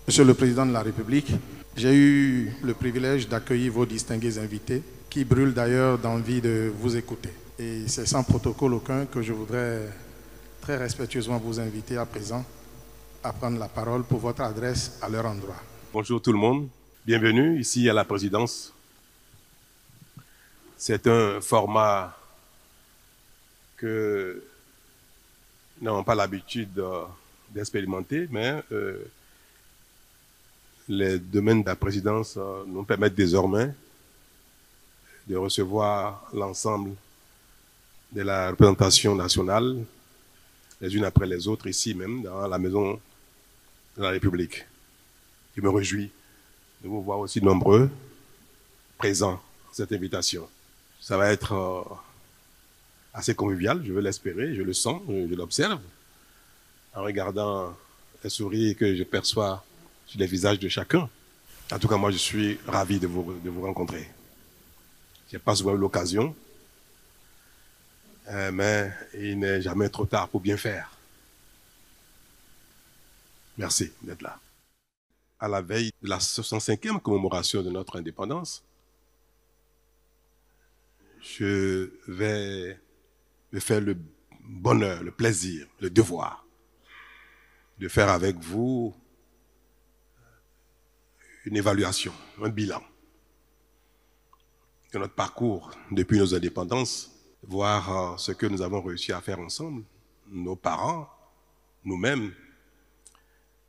Monsieur le Président de la République, j'ai eu le privilège d'accueillir vos distingués invités qui brûlent d'ailleurs d'envie de vous écouter. Et c'est sans protocole aucun que je voudrais très respectueusement vous inviter à présent à prendre la parole pour votre adresse à leur endroit. Bonjour tout le monde, bienvenue ici à la présidence. C'est un format que nous n'avons pas l'habitude d'expérimenter, mais les domaines de la présidence nous permettent désormais de recevoir l'ensemble de la représentation nationale, les unes après les autres, ici même, dans la maison de la République. Je me réjouis de vous voir aussi nombreux présents à cette invitation. Ça va être assez convivial, je veux l'espérer, je le sens, je l'observe, en regardant les sourires que je perçois sur les visages de chacun. En tout cas, moi, je suis ravi de vous rencontrer. Je n'ai pas souvent eu l'occasion, mais il n'est jamais trop tard pour bien faire. Merci d'être là. À la veille de la 65e commémoration de notre indépendance, je vais me faire le bonheur, le plaisir, le devoir de faire avec vous une évaluation, un bilan de notre parcours depuis nos indépendances, voir ce que nous avons réussi à faire ensemble, nos parents, nous-mêmes,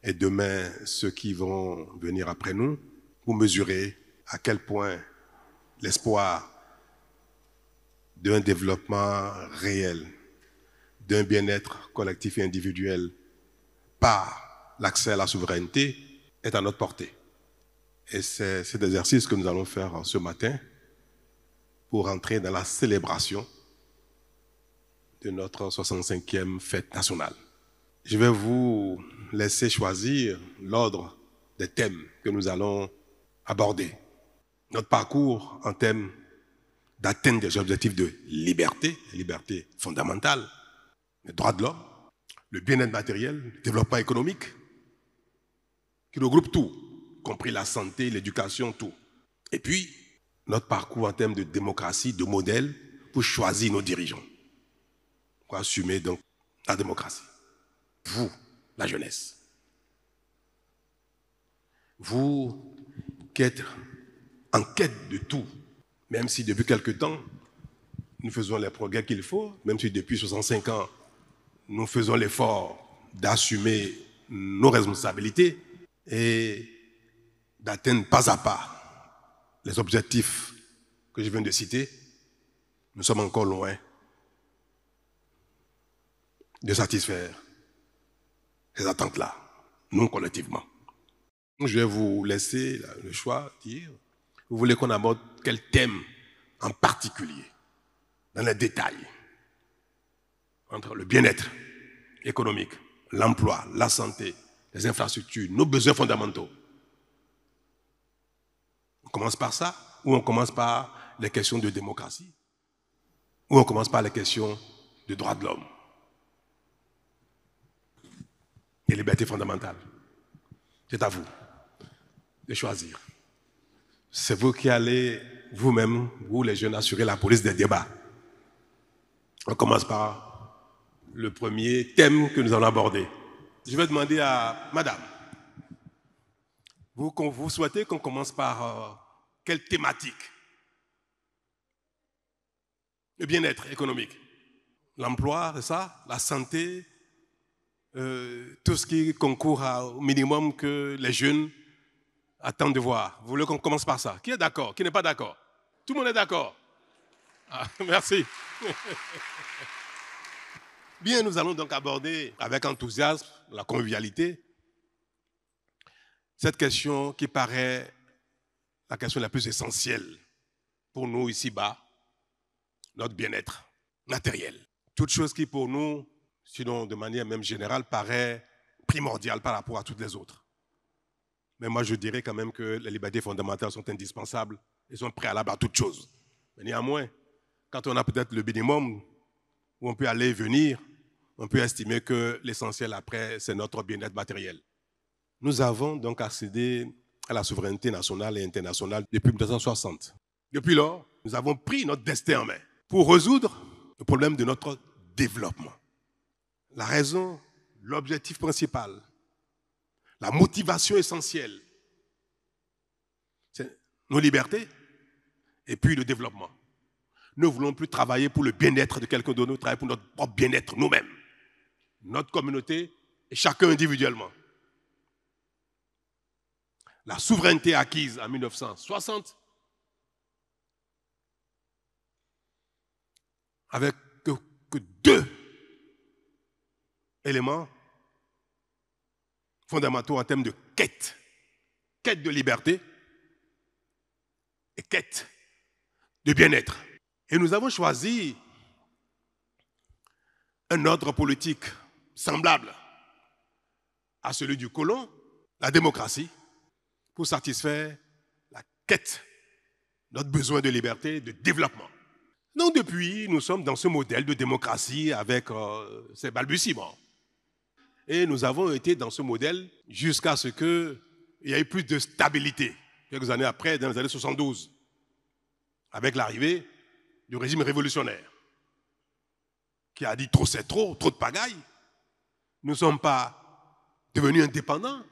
et demain ceux qui vont venir après nous, pour mesurer à quel point l'espoir d'un développement réel, d'un bien-être collectif et individuel par l'accès à la souveraineté est à notre portée. Et c'est cet exercice que nous allons faire ce matin pour entrer dans la célébration de notre 65e fête nationale. Je vais vous laisser choisir l'ordre des thèmes que nous allons aborder. Notre parcours en termes d'atteindre des objectifs de liberté, liberté fondamentale, les droits de l'homme, le bien-être matériel, le développement économique, qui regroupe tout, y compris la santé, l'éducation, tout. Et puis, notre parcours en termes de démocratie, de modèle, pour choisir nos dirigeants, pour assumer donc la démocratie. Vous, la jeunesse. Vous qui êtes en quête de tout, même si depuis quelque temps, nous faisons les progrès qu'il faut, même si depuis 65 ans, nous faisons l'effort d'assumer nos responsabilités et d'atteindre pas à pas les objectifs que je viens de citer, nous sommes encore loin de satisfaire ces attentes-là, nous collectivement. Je vais vous laisser le choix de dire, vous voulez qu'on aborde quel thème en particulier, dans les détails, entre le bien-être économique, l'emploi, la santé, les infrastructures, nos besoins fondamentaux. On commence par ça, ou on commence par les questions de démocratie, ou on commence par les questions de droits de l'homme, des libertés fondamentales. C'est à vous de choisir. C'est vous qui allez, vous-même, vous les jeunes, assurer la police des débats. On commence par le premier thème que nous allons aborder. Je vais demander à madame, vous souhaitez qu'on commence par quelle thématique? Le bien-être économique, l'emploi, c'est ça? La santé, tout ce qui concourt au minimum que les jeunes attendent de voir. Vous voulez qu'on commence par ça? Qui est d'accord? Qui n'est pas d'accord? Tout le monde est d'accord? Ah, merci. Bien, nous allons donc aborder avec enthousiasme la convivialité cette question qui paraît la question la plus essentielle pour nous ici-bas, notre bien-être matériel. Toute chose qui pour nous, sinon de manière même générale, paraît primordiale par rapport à toutes les autres. Mais moi, je dirais quand même que les libertés fondamentales sont indispensables et sont préalables à toute chose. Mais néanmoins, quand on a peut-être le minimum où on peut aller et venir, on peut estimer que l'essentiel après, c'est notre bien-être matériel. nous avons donc accédé à la souveraineté nationale et internationale depuis 1960. Depuis lors, nous avons pris notre destin en main pour résoudre le problème de notre développement. La raison, l'objectif principal, la motivation essentielle, c'est nos libertés et puis le développement. Nous ne voulons plus travailler pour le bien-être de quelqu'un d'autre, nous travaillons pour notre propre bien-être nous-mêmes, notre communauté et chacun individuellement. La souveraineté acquise en 1960 avec que deux éléments fondamentaux en termes de quête. Quête de liberté et quête de bien-être. Et nous avons choisi un ordre politique semblable à celui du colon, la démocratie, pour satisfaire la quête, notre besoin de liberté, de développement. Donc depuis, nous sommes dans ce modèle de démocratie avec ses balbutiements. Et nous avons été dans ce modèle jusqu'à ce qu'il y ait plus de stabilité. Quelques années après, dans les années 72, avec l'arrivée du régime révolutionnaire, qui a dit trop c'est trop de pagaille. Nous ne sommes pas devenus indépendants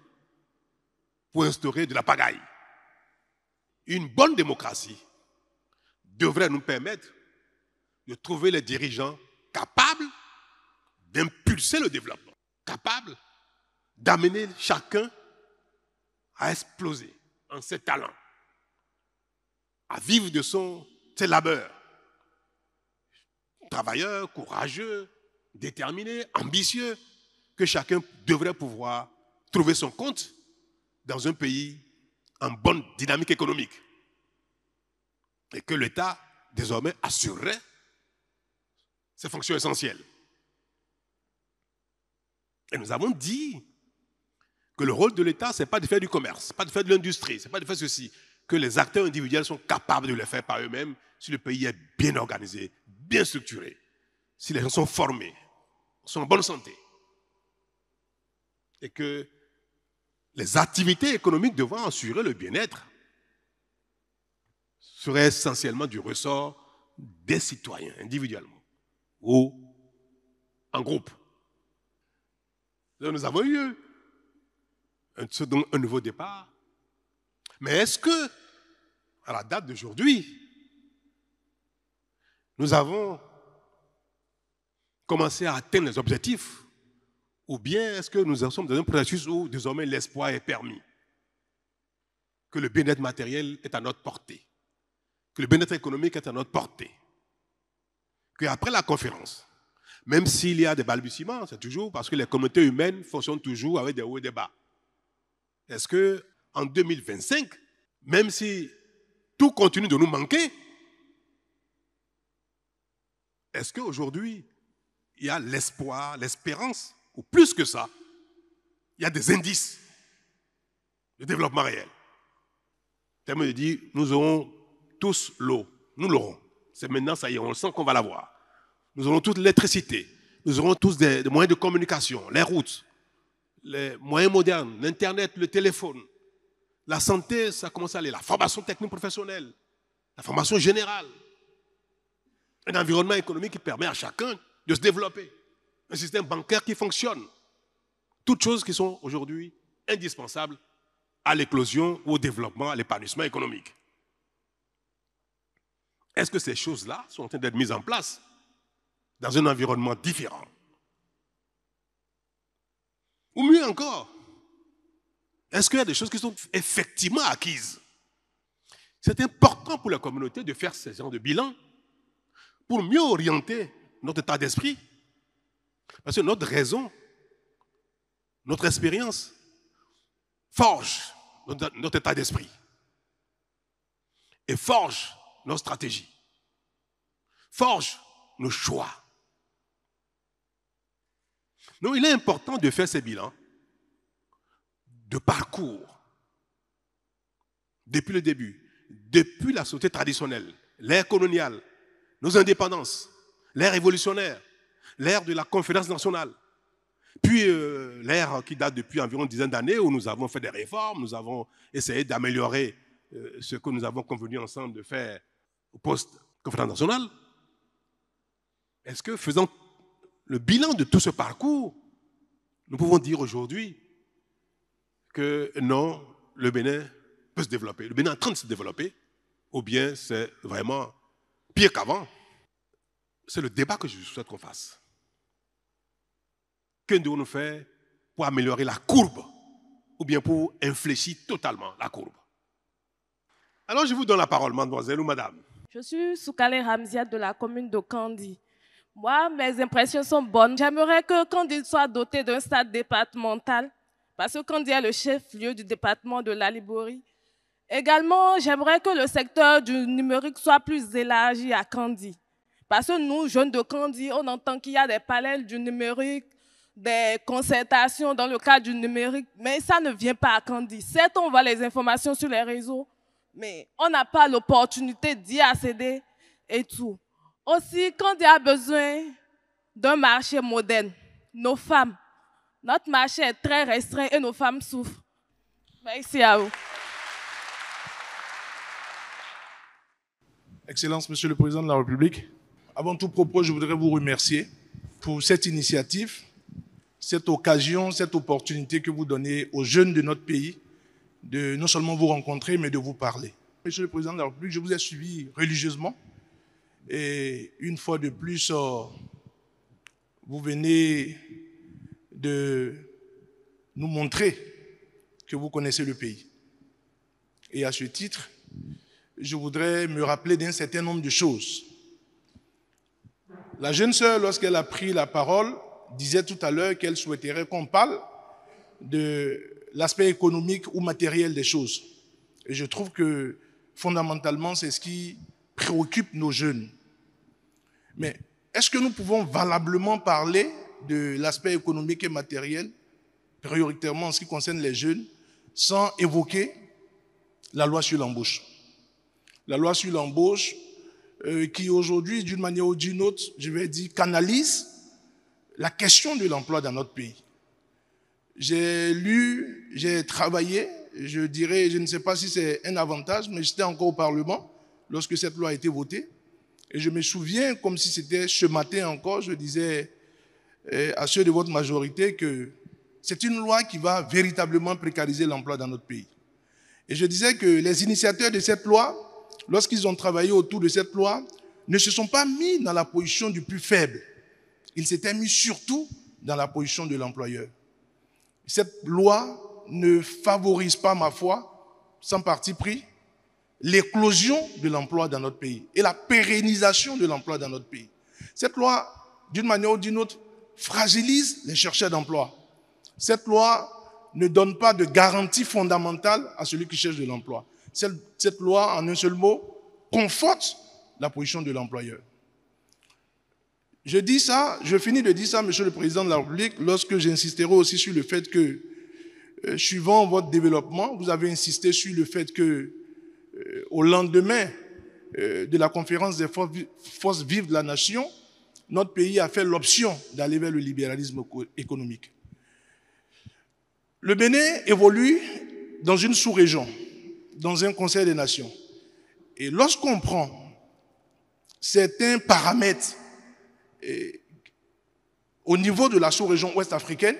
pour instaurer de la pagaille. Une bonne démocratie devrait nous permettre de trouver les dirigeants capables d'impulser le développement, capables d'amener chacun à exploser en ses talents, à vivre de ses labeurs. Travailleur, courageux, déterminé, ambitieux, que chacun devrait pouvoir trouver son compte dans un pays en bonne dynamique économique. Et que l'État, désormais, assurerait ses fonctions essentielles. Et nous avons dit que le rôle de l'État, ce n'est pas de faire du commerce, ce n'est pas de faire de l'industrie, ce n'est pas de faire ceci, que les acteurs individuels sont capables de le faire par eux-mêmes si le pays est bien organisé, bien structuré, si les gens sont formés, sont en bonne santé. Et que les activités économiques devant assurer le bien-être seraient essentiellement du ressort des citoyens, individuellement ou en groupe. Donc nous avons eu un nouveau départ. Mais est-ce que, à la date d'aujourd'hui, nous avons commencé à atteindre les objectifs? Ou bien est-ce que nous sommes dans un processus où désormais l'espoir est permis? Que le bien-être matériel est à notre portée? Que le bien-être économique est à notre portée? Qu'après la conférence, même s'il y a des balbutiements, c'est toujours parce que les communautés humaines fonctionnent toujours avec des hauts et des bas. Est-ce qu'en 2025, même si tout continue de nous manquer, est-ce qu'aujourd'hui, il y a l'espoir, l'espérance, ou plus que ça, il y a des indices de développement réel? Terme de dire, nous aurons tous l'eau, nous l'aurons. C'est maintenant, ça y est, on sent qu'on va l'avoir. Nous aurons toute l'électricité, nous aurons tous des moyens de communication, les routes, les moyens modernes, l'Internet, le téléphone. La santé, ça commence à aller. La formation technique professionnelle, la formation générale. Un environnement économique qui permet à chacun de se développer. Un système bancaire qui fonctionne. Toutes choses qui sont aujourd'hui indispensables à l'éclosion ou au développement, à l'épanouissement économique. Est-ce que ces choses-là sont en train d'être mises en place dans un environnement différent? Ou mieux encore, est-ce qu'il y a des choses qui sont effectivement acquises? C'est important pour la communauté de faire ce genre de bilan pour mieux orienter notre état d'esprit. Parce que notre raison, notre expérience forge notre état d'esprit et forge nos stratégies, forge nos choix. Donc il est important de faire ces bilans de parcours depuis le début, depuis la société traditionnelle, l'ère coloniale, nos indépendances, l'ère révolutionnaire, l'ère de la conférence nationale, Puis l'ère qui date depuis environ une dizaine d'années où nous avons fait des réformes, nous avons essayé d'améliorer ce que nous avons convenu ensemble de faire au poste conférence nationale. Est-ce que faisant le bilan de tout ce parcours, nous pouvons dire aujourd'hui que non, le Bénin peut se développer. Le Bénin est en train de se développer, ou bien c'est vraiment pire qu'avant. C'est le débat que je souhaite qu'on fasse. Que devons-nous faire pour améliorer la courbe, ou bien pour infléchir totalement la courbe? Alors je vous donne la parole, mademoiselle ou madame. Je suis Soukale Ramziat de la commune de Kandi. Moi, mes impressions sont bonnes. J'aimerais que Kandi soit doté d'un stade départemental, parce que Kandi est le chef-lieu du département de l'Alibori. Également, j'aimerais que le secteur du numérique soit plus élargi à Kandi. Parce que nous, jeunes de Kandi, on entend qu'il y a des panels du numérique, des concertations dans le cadre du numérique, mais ça ne vient pas à Kandi. Certes, on voit les informations sur les réseaux, mais on n'a pas l'opportunité d'y accéder et tout. Aussi, Kandi a besoin d'un marché moderne, nos femmes, notre marché est très restreint et nos femmes souffrent. Merci à vous. Excellence, Monsieur le Président de la République. Avant tout propos, je voudrais vous remercier pour cette initiative, cette occasion, cette opportunité que vous donnez aux jeunes de notre pays de non seulement vous rencontrer, mais de vous parler. Monsieur le Président de la République, je vous ai suivi religieusement et une fois de plus, vous venez de nous montrer que vous connaissez le pays. Et à ce titre, je voudrais me rappeler d'un certain nombre de choses. La jeune sœur, lorsqu'elle a pris la parole, disait tout à l'heure qu'elle souhaiterait qu'on parle de l'aspect économique ou matériel des choses. Et je trouve que fondamentalement, c'est ce qui préoccupe nos jeunes. Mais est-ce que nous pouvons valablement parler de l'aspect économique et matériel, prioritairement en ce qui concerne les jeunes, sans évoquer la loi sur l'embauche? La loi sur l'embauche qui aujourd'hui, d'une manière ou d'une autre, je vais dire, canalise la question de l'emploi dans notre pays. J'ai lu, j'ai travaillé, je dirais, je ne sais pas si c'est un avantage, mais j'étais encore au Parlement lorsque cette loi a été votée. Et je me souviens, comme si c'était ce matin encore, je disais à ceux de votre majorité que c'est une loi qui va véritablement précariser l'emploi dans notre pays. Et je disais que les initiateurs de cette loi, lorsqu'ils ont travaillé autour de cette loi, ne se sont pas mis dans la position du plus faible. Ils s'étaient mis surtout dans la position de l'employeur. Cette loi ne favorise pas, ma foi, sans parti pris, l'éclosion de l'emploi dans notre pays et la pérennisation de l'emploi dans notre pays. Cette loi, d'une manière ou d'une autre, fragilise les chercheurs d'emploi. Cette loi ne donne pas de garantie fondamentale à celui qui cherche de l'emploi. Cette loi, en un seul mot, conforte la position de l'employeur. Je dis ça, je finis de dire ça, Monsieur le Président de la République, lorsque j'insisterai aussi sur le fait que, suivant votre développement, vous avez insisté sur le fait que, au lendemain de la conférence des forces vives de la nation, notre pays a fait l'option d'aller vers le libéralisme économique. Le Bénin évolue dans une sous-région, dans un Conseil des Nations. Et lorsqu'on prend certains paramètres au niveau de la sous-région ouest-africaine,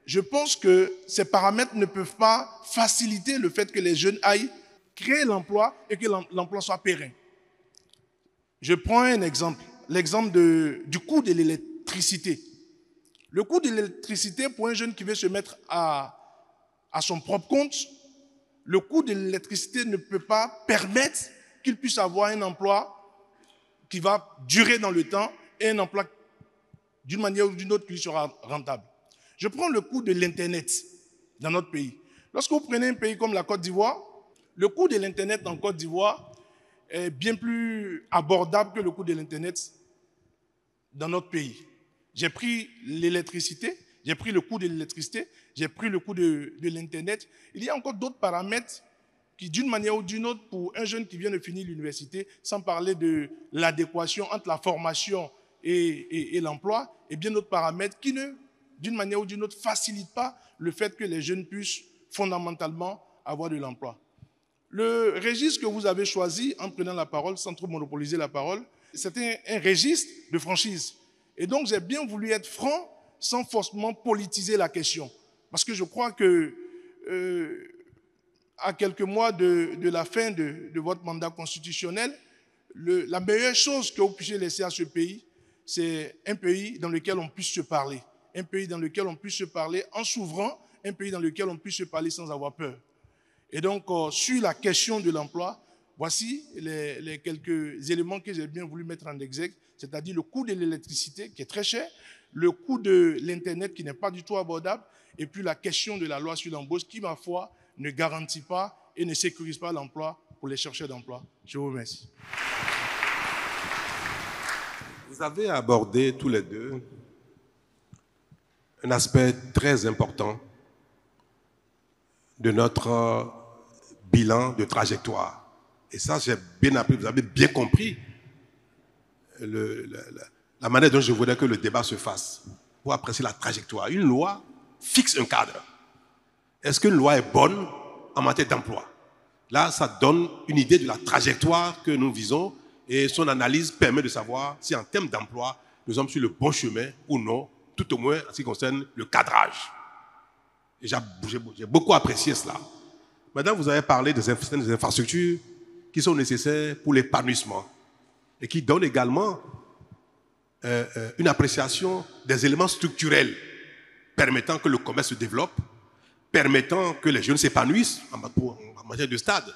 je pense que ces paramètres ne peuvent pas faciliter le fait que les jeunes aillent créer l'emploi et que l'emploi soit pérenne. Je prends un exemple, l'exemple du coût de l'électricité. Le coût de l'électricité pour un jeune qui veut se mettre à son propre compte, le coût de l'électricité ne peut pas permettre qu'il puisse avoir un emploi qui va durer dans le temps et un emploi d'une manière ou d'une autre qui sera rentable. Je prends le coût de l'Internet dans notre pays. Lorsque vous prenez un pays comme la Côte d'Ivoire, le coût de l'Internet en Côte d'Ivoire est bien plus abordable que le coût de l'Internet dans notre pays. J'ai pris l'électricité, j'ai pris le coût de l'électricité, j'ai pris le coût de l'Internet. Il y a encore d'autres paramètres qui, d'une manière ou d'une autre, pour un jeune qui vient de finir l'université, sans parler de l'adéquation entre la formation et l'emploi, et bien d'autres paramètres qui ne d'une manière ou d'une autre, ne facilite pas le fait que les jeunes puissent fondamentalement avoir de l'emploi. Le registre que vous avez choisi en prenant la parole, sans trop monopoliser la parole, c'était un registre de franchise. Et donc, j'ai bien voulu être franc sans forcément politiser la question. Parce que je crois que, à quelques mois de la fin de votre mandat constitutionnel, la meilleure chose que vous puissiez laisser à ce pays, c'est un pays dans lequel on puisse se parler. Un pays dans lequel on puisse se parler en s'ouvrant, un pays dans lequel on puisse se parler sans avoir peur. Et donc, sur la question de l'emploi, voici les quelques éléments que j'ai bien voulu mettre en exergue, c'est-à-dire le coût de l'électricité qui est très cher, le coût de l'Internet qui n'est pas du tout abordable, et puis la question de la loi sur l'embauche qui, ma foi, ne garantit pas et ne sécurise pas l'emploi pour les chercheurs d'emploi. Je vous remercie. Vous avez abordé tous les deux un aspect très important de notre bilan de trajectoire. Et ça, j'ai bien appris, vous avez bien compris la manière dont je voudrais que le débat se fasse pour apprécier la trajectoire. Une loi fixe un cadre. Est-ce qu'une loi est bonne en matière d'emploi? Là, ça donne une idée de la trajectoire que nous visons et son analyse permet de savoir si en termes d'emploi, nous sommes sur le bon chemin ou non, tout au moins en ce qui concerne le cadrage. Et j'ai beaucoup apprécié cela. Maintenant, vous avez parlé des infrastructures qui sont nécessaires pour l'épanouissement et qui donnent également une appréciation des éléments structurels permettant que le commerce se développe, permettant que les jeunes s'épanouissent en matière de stade.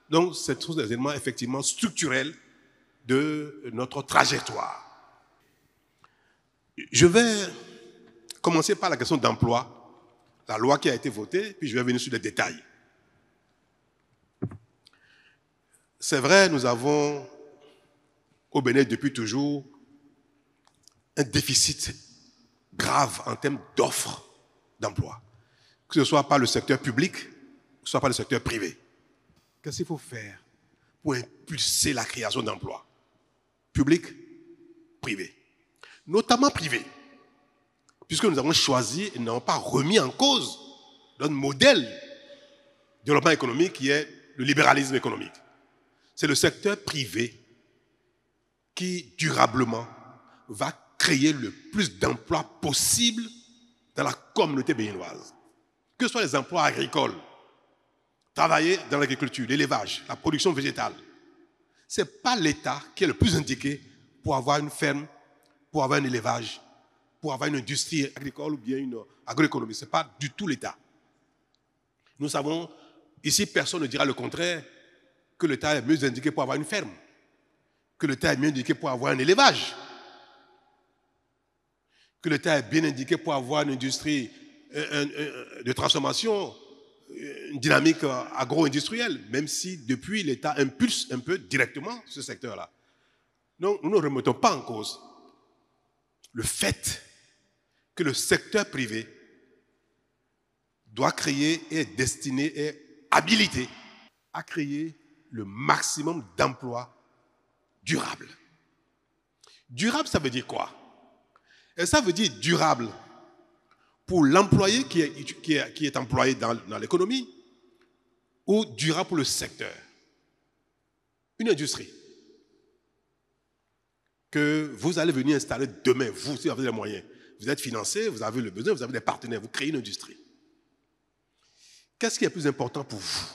Donc, ce sont des éléments effectivement structurels de notre trajectoire. Je vais commencer par la question d'emploi, la loi qui a été votée, puis je vais venir sur les détails. C'est vrai, nous avons au Bénin depuis toujours un déficit grave en termes d'offres d'emploi, que ce soit par le secteur public, que ce soit par le secteur privé. Qu'est-ce qu'il faut faire pour impulser la création d'emplois? Public, privé. Notamment privé, puisque nous avons choisi et n'avons pas remis en cause notre modèle de développement économique qui est le libéralisme économique. C'est le secteur privé qui, durablement, va créer le plus d'emplois possible dans la communauté béninoise. Que ce soit les emplois agricoles, travailler dans l'agriculture, l'élevage, la production végétale. Ce n'est pas l'État qui est le plus indiqué pour avoir une ferme, pour avoir un élevage, pour avoir une industrie agricole ou bien une agroéconomie. Ce n'est pas du tout l'État. Nous savons, ici, personne ne dira le contraire, que l'État est mieux indiqué pour avoir une ferme, que l'État est mieux indiqué pour avoir un élevage, que l'État est bien indiqué pour avoir une industrie de transformation, une dynamique agro-industrielle, même si depuis l'État impulse un peu directement ce secteur-là. Donc nous ne remettons pas en cause le fait que le secteur privé doit créer et est destiné et habilité à créer le maximum d'emplois durables. Durable, ça veut dire quoi? Et ça veut dire durable pour l'employé qui est employé dans l'économie ou durable pour le secteur. Une industrie que vous allez venir installer demain, vous, si vous avez les moyens. Vous êtes financé, vous avez le besoin, vous avez des partenaires, vous créez une industrie. Qu'est-ce qui est plus important pour vous?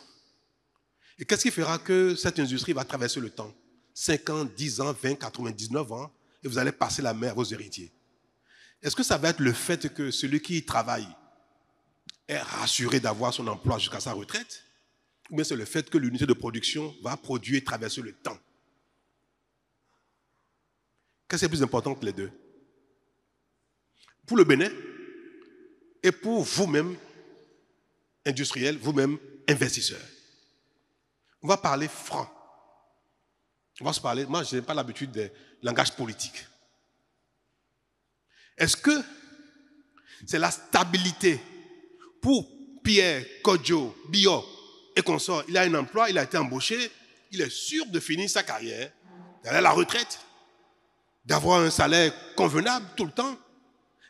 Et qu'est-ce qui fera que cette industrie va traverser le temps? 5 ans, 10 ans, 20, 99 ans, et vous allez passer la main à vos héritiers. Est-ce que ça va être le fait que celui qui y travaille est rassuré d'avoir son emploi jusqu'à sa retraite? Ou bien c'est le fait que l'unité de production va produire et traverser le temps? Qu'est-ce qui est plus important que les deux? Pour le Bénin et pour vous-même, industriels, vous-même, investisseurs. On va parler franc. On va se parler, moi je n'ai pas l'habitude des langages politiques. Est-ce que c'est la stabilité pour Pierre, Kodjo, Bio et consorts? Il a un emploi, il a été embauché, il est sûr de finir sa carrière, d'aller à la retraite, d'avoir un salaire convenable tout le temps.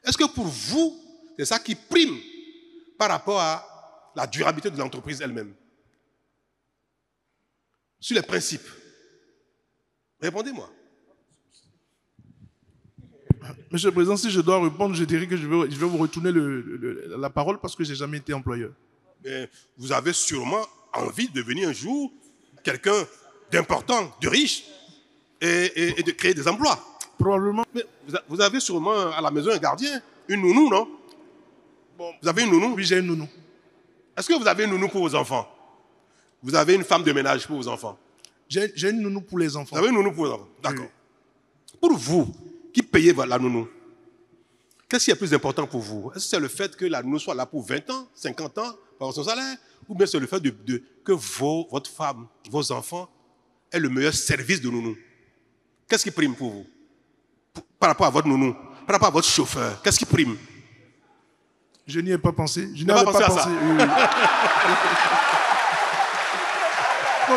Est-ce que pour vous, C'est ça qui prime par rapport à la durabilité de l'entreprise elle-même. Sur les principes. Répondez-moi. Monsieur le Président, si je dois répondre, je dirais que je vais vous retourner la parole parce que je n'ai jamais été employeur. Mais vous avez sûrement envie de devenir un jour quelqu'un d'important, de riche et de créer des emplois. Probablement. Mais vous avez sûrement à la maison un gardien, une nounou, non? Bon, vous avez une nounou? Oui, j'ai une nounou. Est-ce que vous avez une nounou pour vos enfants? Vous avez une femme de ménage pour vos enfants? J'ai une nounou pour les enfants. Vous avez une nounou pour vos enfants? D'accord. Oui. Pour vous, qui payez la nounou, qu'est-ce qui est plus important pour vous? Est-ce que c'est le fait que la nounou soit là pour 20 ans, 50 ans, par son salaire? Ou bien c'est le fait que votre femme, vos enfants, aient le meilleur service de nounou? Qu'est-ce qui prime pour vous? Par rapport à votre nounou, par rapport à votre chauffeur, qu'est-ce qui prime? Je n'y ai pas pensé. Je n'avais pas pensé à ça. Non,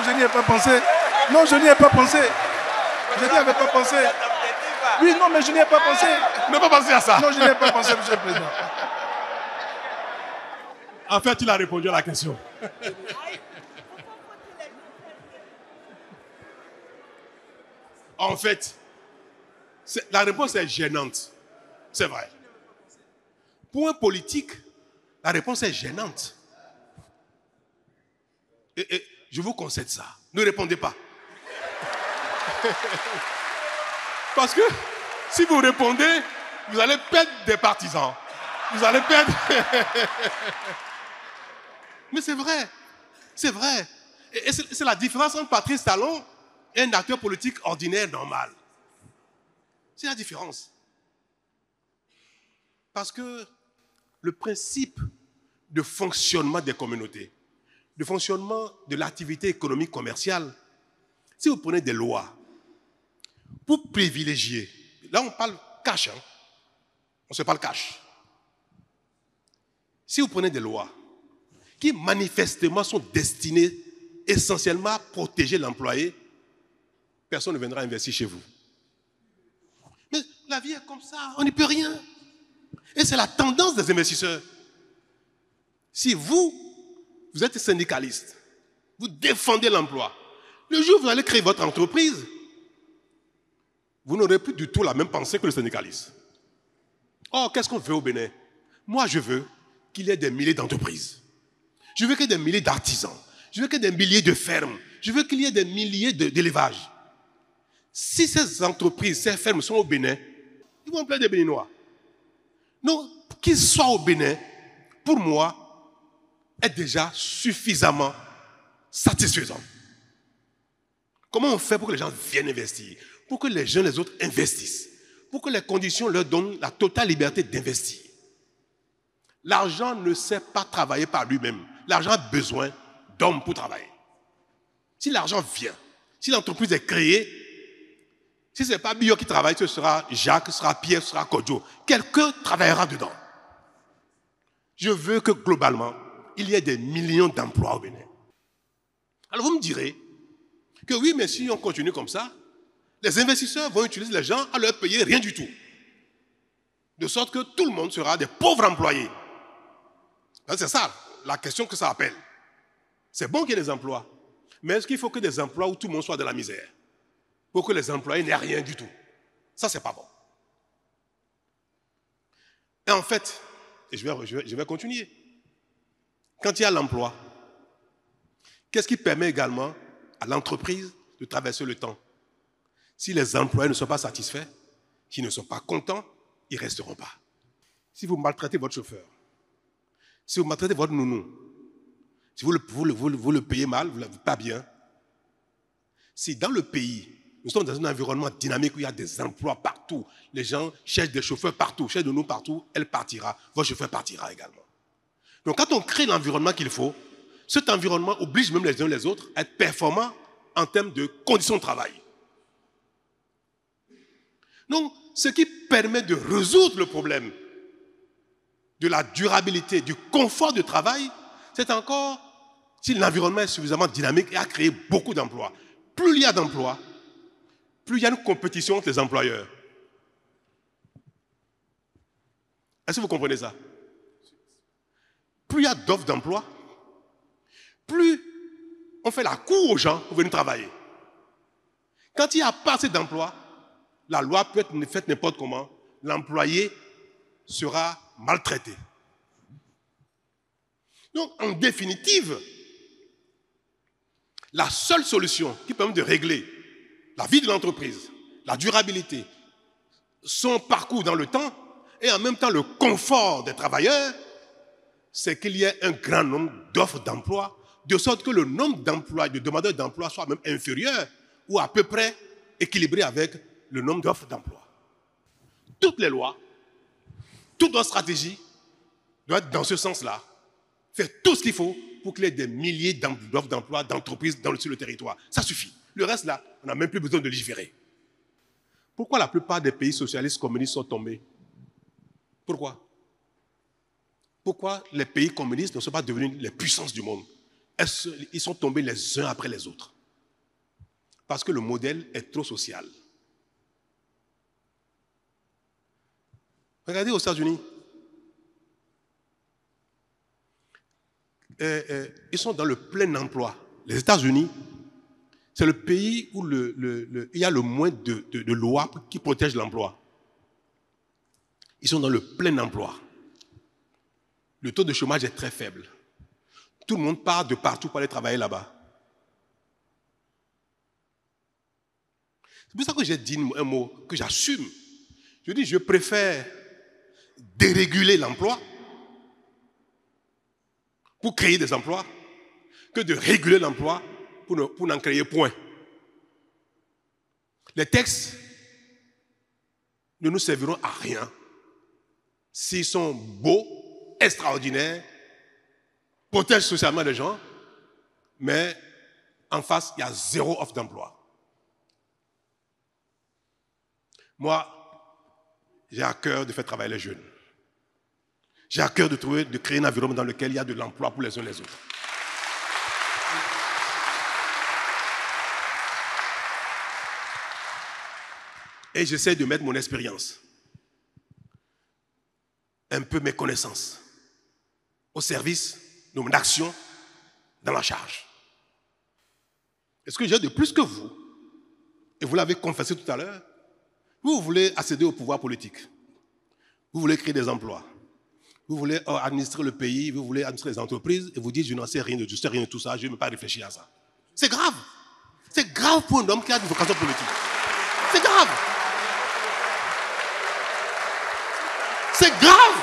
je n'y ai pas pensé. Non, je n'y ai pas pensé. Je n'y avais pas pensé. Oui, non, mais je n'y ai pas pensé. Vous n'avez pas pensé à ça? Non, je n'y ai pas pensé, Monsieur le Président. En fait, il a répondu à la question. En fait, la réponse est gênante. C'est vrai. Pour un politique, la réponse est gênante. Et je vous concède ça. Ne répondez pas. Parce que si vous répondez, vous allez perdre des partisans. Vous allez perdre... Mais c'est vrai. C'est vrai. Et c'est la différence entre Patrice Talon et un acteur politique ordinaire normal. C'est la différence. Parce que le principe de fonctionnement des communautés, de fonctionnement de l'activité économique commerciale, si vous prenez des lois pour privilégier, là on parle cash, hein? On se parle cash. Si vous prenez des lois qui manifestement sont destinées essentiellement à protéger l'employé, personne ne viendra investir chez vous. Mais la vie est comme ça, on n'y peut rien. Et c'est la tendance des investisseurs. Si vous êtes syndicaliste, vous défendez l'emploi, le jour où vous allez créer votre entreprise, vous n'aurez plus du tout la même pensée que le syndicaliste. Or, qu'est-ce qu'on veut au Bénin? Moi, je veux qu'il y ait des milliers d'entreprises. Je veux qu'il y ait des milliers d'artisans. Je veux qu'il y ait des milliers de fermes. Je veux qu'il y ait des milliers d'élevages. Si ces entreprises, ces fermes sont au Bénin, ils vont plein des Béninois. Non, qu'ils soient au Bénin, pour moi, est déjà suffisamment satisfaisant. Comment on fait pour que les gens viennent investir? Pour que les gens, les autres investissent? Pour que les conditions leur donnent la totale liberté d'investir? L'argent ne sait pas travailler par lui-même. L'argent a besoin d'hommes pour travailler. Si l'argent vient, si l'entreprise est créée, si ce n'est pas Bio qui travaille, ce sera Jacques, ce sera Pierre, ce sera Kodjo. Quelqu'un travaillera dedans. Je veux que globalement, il y ait des millions d'emplois au Bénin. Alors vous me direz que oui, mais si on continue comme ça, les investisseurs vont utiliser les gens à leur payer rien du tout. De sorte que tout le monde sera des pauvres employés. C'est ça la question que ça appelle. C'est bon qu'il y ait des emplois, mais est-ce qu'il faut que des emplois où tout le monde soit de la misère? Pour que les employés n'aient rien du tout. Ça, c'est pas bon. Et en fait, et je vais continuer. Quand il y a l'emploi, qu'est-ce qui permet également à l'entreprise de traverser le temps? Si les employés ne sont pas satisfaits, s'ils ne sont pas contents, ils ne resteront pas. Si vous maltraitez votre chauffeur, si vous maltraitez votre nounou, si vous le payez mal, vous ne l'avez pas bien, si dans le pays, nous sommes dans un environnement dynamique où il y a des emplois partout, les gens cherchent des chauffeurs partout, cherchent de nous partout, elle partira, votre chauffeur partira également. Donc quand on crée l'environnement qu'il faut, cet environnement oblige même les uns les autres à être performants en termes de conditions de travail. Donc, ce qui permet de résoudre le problème de la durabilité, du confort de travail, c'est encore si l'environnement est suffisamment dynamique et a créé beaucoup d'emplois. Plus il y a d'emplois, plus il y a une compétition entre les employeurs. Est-ce que vous comprenez ça? plus il y a d'offres d'emploi, plus on fait la cour aux gens pour venir travailler. Quand il n'y a pas assez d'emplois, la loi peut être faite n'importe comment, l'employé sera maltraité. Donc, en définitive, la seule solution qui permet de régler la vie de l'entreprise, la durabilité, son parcours dans le temps et en même temps le confort des travailleurs, c'est qu'il y ait un grand nombre d'offres d'emploi, de sorte que le nombre d'emplois, de demandeurs d'emploi soit même inférieur ou à peu près équilibré avec le nombre d'offres d'emploi. Toutes les lois, toute notre stratégie doit être dans ce sens-là. Faire tout ce qu'il faut pour qu'il y ait des milliers d'offres d'emploi, d'entreprises sur le territoire. Ça suffit. Le reste là, on n'a même plus besoin de légiférer. Pourquoi la plupart des pays socialistes communistes sont tombés? Pourquoi? Pourquoi les pays communistes ne sont pas devenus les puissances du monde? Ils sont tombés les uns après les autres. Parce que le modèle est trop social. Regardez aux États-Unis. Ils sont dans le plein emploi. Les États-Unis, c'est le pays où il y a le moins de lois qui protègent l'emploi. Ils sont dans le plein emploi. Le taux de chômage est très faible. Tout le monde part de partout pour aller travailler là-bas. C'est pour ça que j'ai dit un mot que j'assume. Je dis, je préfère déréguler l'emploi pour créer des emplois que de réguler l'emploi pour n'en créer point. Les textes ne nous serviront à rien s'ils sont beaux, extraordinaires, protègent socialement les gens, mais en face, il y a zéro offre d'emploi. Moi, j'ai à cœur de faire travailler les jeunes. J'ai à cœur de créer un environnement dans lequel il y a de l'emploi pour les uns et les autres. Et j'essaie de mettre mon expérience, un peu mes connaissances, au service de mon action dans la charge. Est-ce que j'ai de plus que vous? Et vous l'avez confessé tout à l'heure. Vous voulez accéder au pouvoir politique. Vous voulez créer des emplois. Vous voulez administrer le pays, vous voulez administrer les entreprises, et vous dites, je n'en sais rien de tout ça, je ne vais pas réfléchir à ça. C'est grave. C'est grave pour un homme qui a une vocation politique. C'est grave. C'est grave.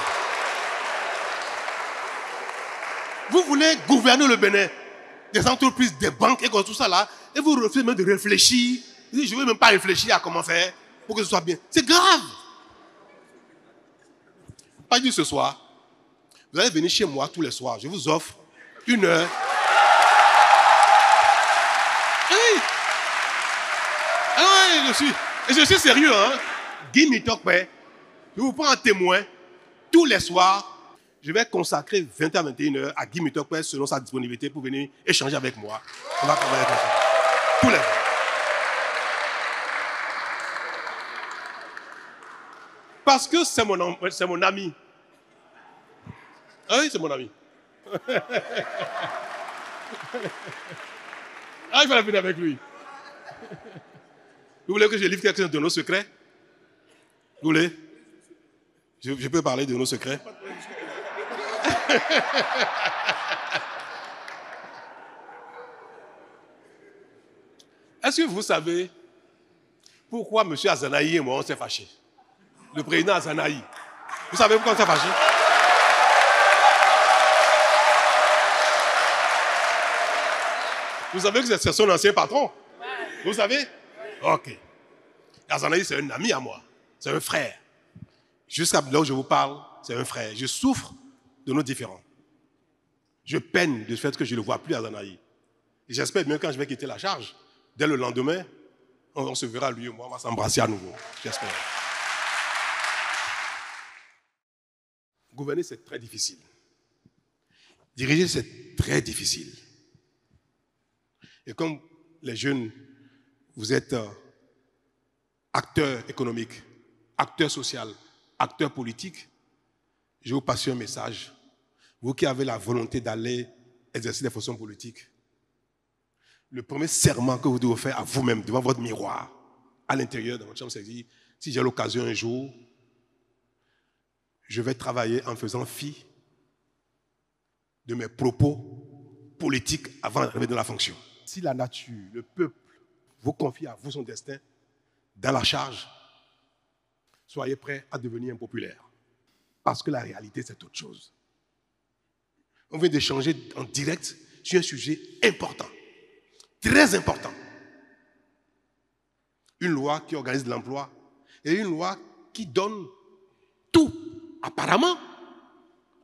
Vous voulez gouverner le Bénin, des entreprises, des banques et tout ça là, et vous refusez même de réfléchir. Vous dites, je ne veux même pas réfléchir à comment faire pour que ce soit bien. C'est grave. Pas dit ce soir. Vous allez venir chez moi tous les soirs. Je vous offre 1 heure. Oui. Ah oui, je suis sérieux, hein. Guy Mitokpe, je vous prends en témoin tous les soirs. Je vais consacrer 20 à 21 heures à Guy Mitokpe selon sa disponibilité pour venir échanger avec moi. On va travailler comme ça. Tous les jours. Parce que c'est mon ami. Ah oui, c'est mon ami. Ah, il fallait venir avec lui. Vous voulez que je livre quelques-uns de nos secrets? Vous voulez? Je peux parler de nos secrets? Est-ce que vous savez pourquoi M. Azanaï et moi on s'est fâchés? Le président Azanaï. Vous savez pourquoi on s'est fâchés? Vous savez que c'est son ancien patron? Vous savez? Ok. Azanaï, c'est un ami à moi. C'est un frère. Jusqu'à là où je vous parle, c'est un frère. Je souffre de nos différends. Je peine du fait que je ne le vois plus, Azanaï. Et j'espère même quand je vais quitter la charge, dès le lendemain, on se verra lui et moi, on va s'embrasser à nouveau. J'espère. Gouverner, c'est très difficile. Diriger, c'est très difficile. Et comme les jeunes, vous êtes acteurs vous qui avez la volonté d'aller exercer des fonctions politiques, le premier serment que vous devez faire à vous-même, devant votre miroir, à l'intérieur de votre chambre, c'est de dire, si j'ai l'occasion un jour, je vais travailler en faisant fi de mes propos politiques avant d'arriver dans la fonction. Si la nature, le peuple, vous confie à vous son destin, dans la charge, soyez prêts à devenir impopulaire. Parce que la réalité, c'est autre chose. On vient d'échanger en direct sur un sujet important, très important. Une loi qui organise l'emploi et une loi qui donne tout, apparemment,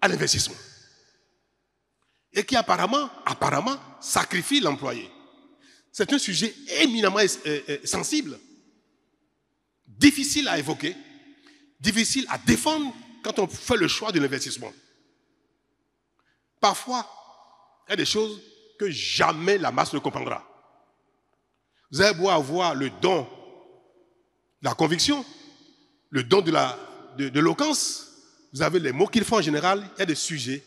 à l'investissement. Et qui apparemment, sacrifie l'employé. C'est un sujet éminemment sensible, difficile à évoquer, difficile à défendre quand on fait le choix de l'investissement. Parfois, il y a des choses que jamais la masse ne comprendra. Vous avez beau avoir le don de la conviction, le don de l'éloquence, vous avez les mots qu'il faut en général, il y a des sujets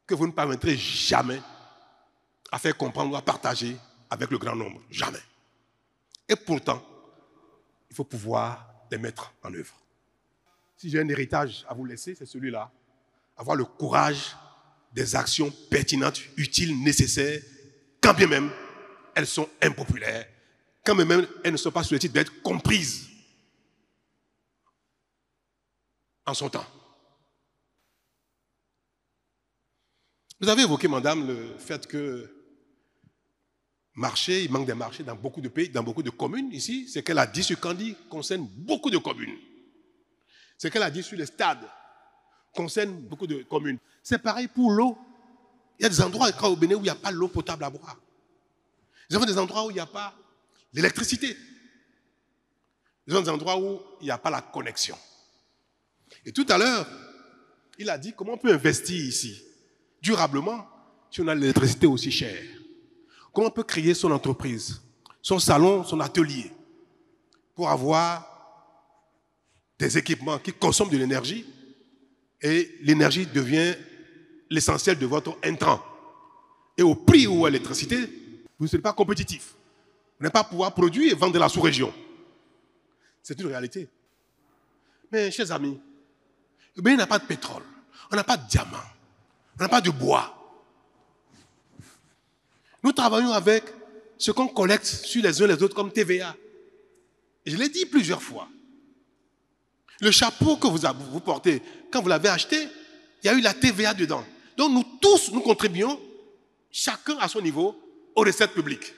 que vous ne parviendrez jamais à faire comprendre ou à partager avec le grand nombre. Jamais. Et pourtant, il faut pouvoir les mettre en œuvre. Si j'ai un héritage à vous laisser, c'est celui-là. Avoir le courage des actions pertinentes, utiles, nécessaires, quand bien même elles sont impopulaires, quand bien même elles ne sont pas susceptibles d'être comprises en son temps. Vous avez évoqué, madame, le fait que il manque des marchés dans beaucoup de pays, dans beaucoup de communes ici. Ce qu'elle a dit sur Kandi concerne beaucoup de communes. Ce qu'elle a dit sur les stades concerne beaucoup de communes. C'est pareil pour l'eau. Il y a des endroits au Bénin où il n'y a pas l'eau potable à boire. Nous avons des endroits où il n'y a pas l'électricité. Nous avons des endroits où il n'y a pas la connexion. Et tout à l'heure, il a dit comment on peut investir ici durablement si on a l'électricité aussi chère. Comment on peut créer son entreprise, son salon, son atelier pour avoir des équipements qui consomment de l'énergie et l'énergie devient l'essentiel de votre intrant. Et au prix où est l'électricité, vous ne serez pas compétitif. Vous n'allez pas pouvoir produire et vendre de la sous-région. C'est une réalité. Mais, chers amis, le Bénin n'a pas de pétrole, on n'a pas de diamant, on n'a pas de bois. Nous travaillons avec ce qu'on collecte sur les uns les autres comme TVA. Et je l'ai dit plusieurs fois. Le chapeau que vous portez, quand vous l'avez acheté, il y a eu la TVA dedans. Donc nous tous, nous contribuons, chacun à son niveau, aux recettes publiques.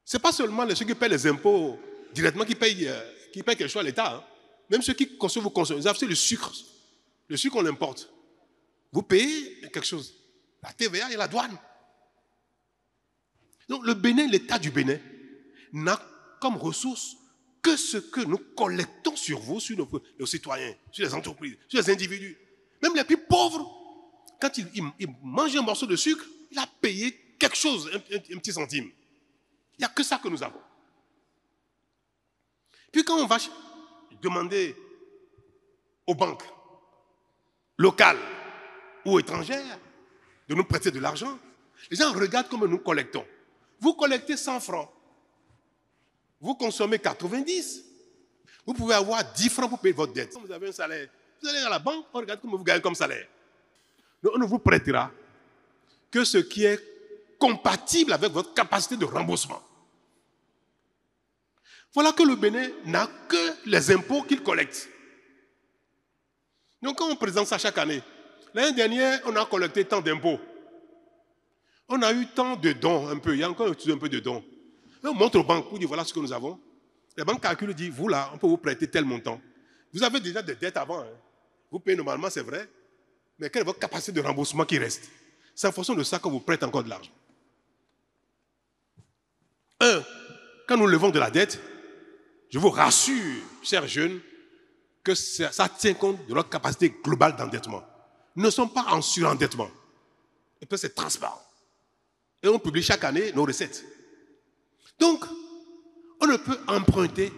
Ce n'est pas seulement ceux qui paient les impôts directement qui payent quelque chose à l'État. Hein. Même ceux qui consomment, vous consommez. Vous avez le sucre. Le sucre, on l'importe. Vous payez quelque chose. La TVA et la douane. Donc le Bénin, l'État du Bénin, n'a comme ressource que ce que nous collectons sur vous, sur nos citoyens, sur les entreprises, sur les individus. Même les plus pauvres, quand ils mangent un morceau de sucre, il a payé quelque chose, un petit centime. Il n'y a que ça que nous avons. Puis quand on va demander aux banques locales ou étrangères de nous prêter de l'argent, les gens regardent comment nous collectons. Vous collectez 100 francs. Vous consommez 90. Vous pouvez avoir 10 francs pour payer votre dette. Vous avez un salaire. Vous allez à la banque, on regarde comment vous gagnez comme salaire. Donc on ne vous prêtera que ce qui est compatible avec votre capacité de remboursement. Voilà que le Bénin n'a que les impôts qu'il collecte. Donc quand on présente ça chaque année, l'année dernière, on a collecté tant d'impôts. On a eu tant de dons, un peu. Il y a encore un peu de dons. On montre aux banques pour dire voilà ce que nous avons. Les banques calculent et disent vous là, on peut vous prêter tel montant. Vous avez déjà des dettes avant. Hein. Vous payez normalement, c'est vrai. Mais quelle est votre capacité de remboursement qui reste? C'est en fonction de ça qu'on vous prête encore de l'argent. Quand nous levons de la dette, je vous rassure, chers jeunes, que ça tient compte de notre capacité globale d'endettement. Nous ne sommes pas en surendettement. Et puis c'est transparent. Et on publie chaque année nos recettes. Donc, on ne peut emprunter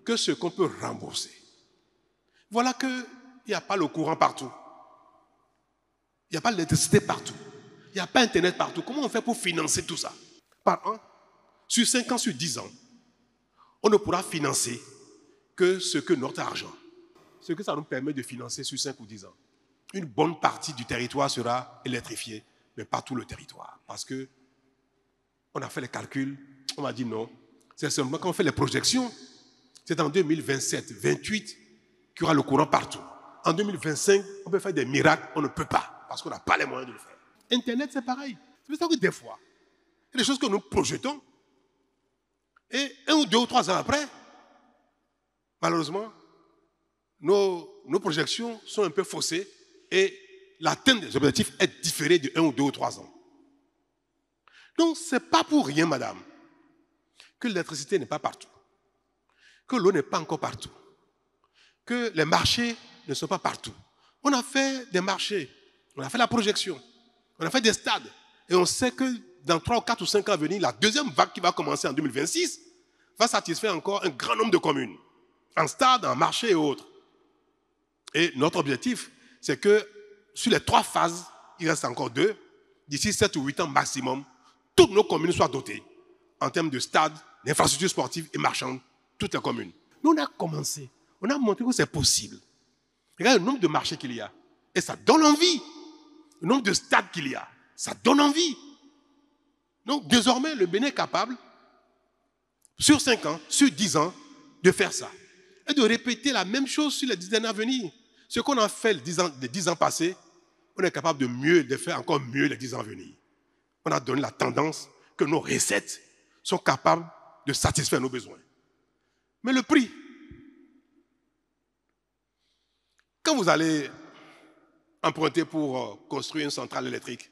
que ce qu'on peut rembourser. Voilà qu'il n'y a pas le courant partout. Il n'y a pas d'électricité partout. Il n'y a pas Internet partout. Comment on fait pour financer tout ça? Par an, sur 5 ans, sur 10 ans, on ne pourra financer que ce que notre argent, ce que ça nous permet de financer sur 5 ou 10 ans. Une bonne partie du territoire sera électrifiée, mais pas tout le territoire. Parce que on a fait les calculs, on m'a dit non. C'est seulement quand on fait les projections, c'est en 2027, 2028 qu'il y aura le courant partout. En 2025, on peut faire des miracles, on ne peut pas, parce qu'on n'a pas les moyens de le faire. Internet, c'est pareil. C'est pour ça que des fois, il y a des choses que nous projetons, et 1 ou 2 ou 3 ans après, malheureusement, nos projections sont un peu faussées, et l'atteinte des objectifs est différée de 1 ou 2 ou 3 ans. Donc, ce n'est pas pour rien, madame, que l'électricité n'est pas partout, que l'eau n'est pas encore partout, que les marchés ne sont pas partout. On a fait des marchés, on a fait la projection, on a fait des stades, et on sait que dans 3 ou 4 ou 5 ans à venir, la deuxième vague qui va commencer en 2026 va satisfaire encore un grand nombre de communes, en stade, en marché et autres. Et notre objectif, c'est que sur les 3 phases, il reste encore 2, d'ici 7 ou 8 ans maximum, toutes nos communes soient dotées en termes de stades, d'infrastructures sportives et marchandes, toutes les communes. Nous, on a commencé, on a montré que c'est possible. Regardez le nombre de marchés qu'il y a, et ça donne envie. Le nombre de stades qu'il y a, ça donne envie. Donc, désormais, le Bénin est capable, sur 5 ans, sur 10 ans, de faire ça. Et de répéter la même chose sur les 10 années à venir. Ce qu'on a fait les 10 ans passés, on est capable de faire encore mieux les 10 ans à venir. On a donné la tendance que nos recettes sont capables de satisfaire nos besoins. Mais le prix, quand vous allez emprunter pour construire une centrale électrique,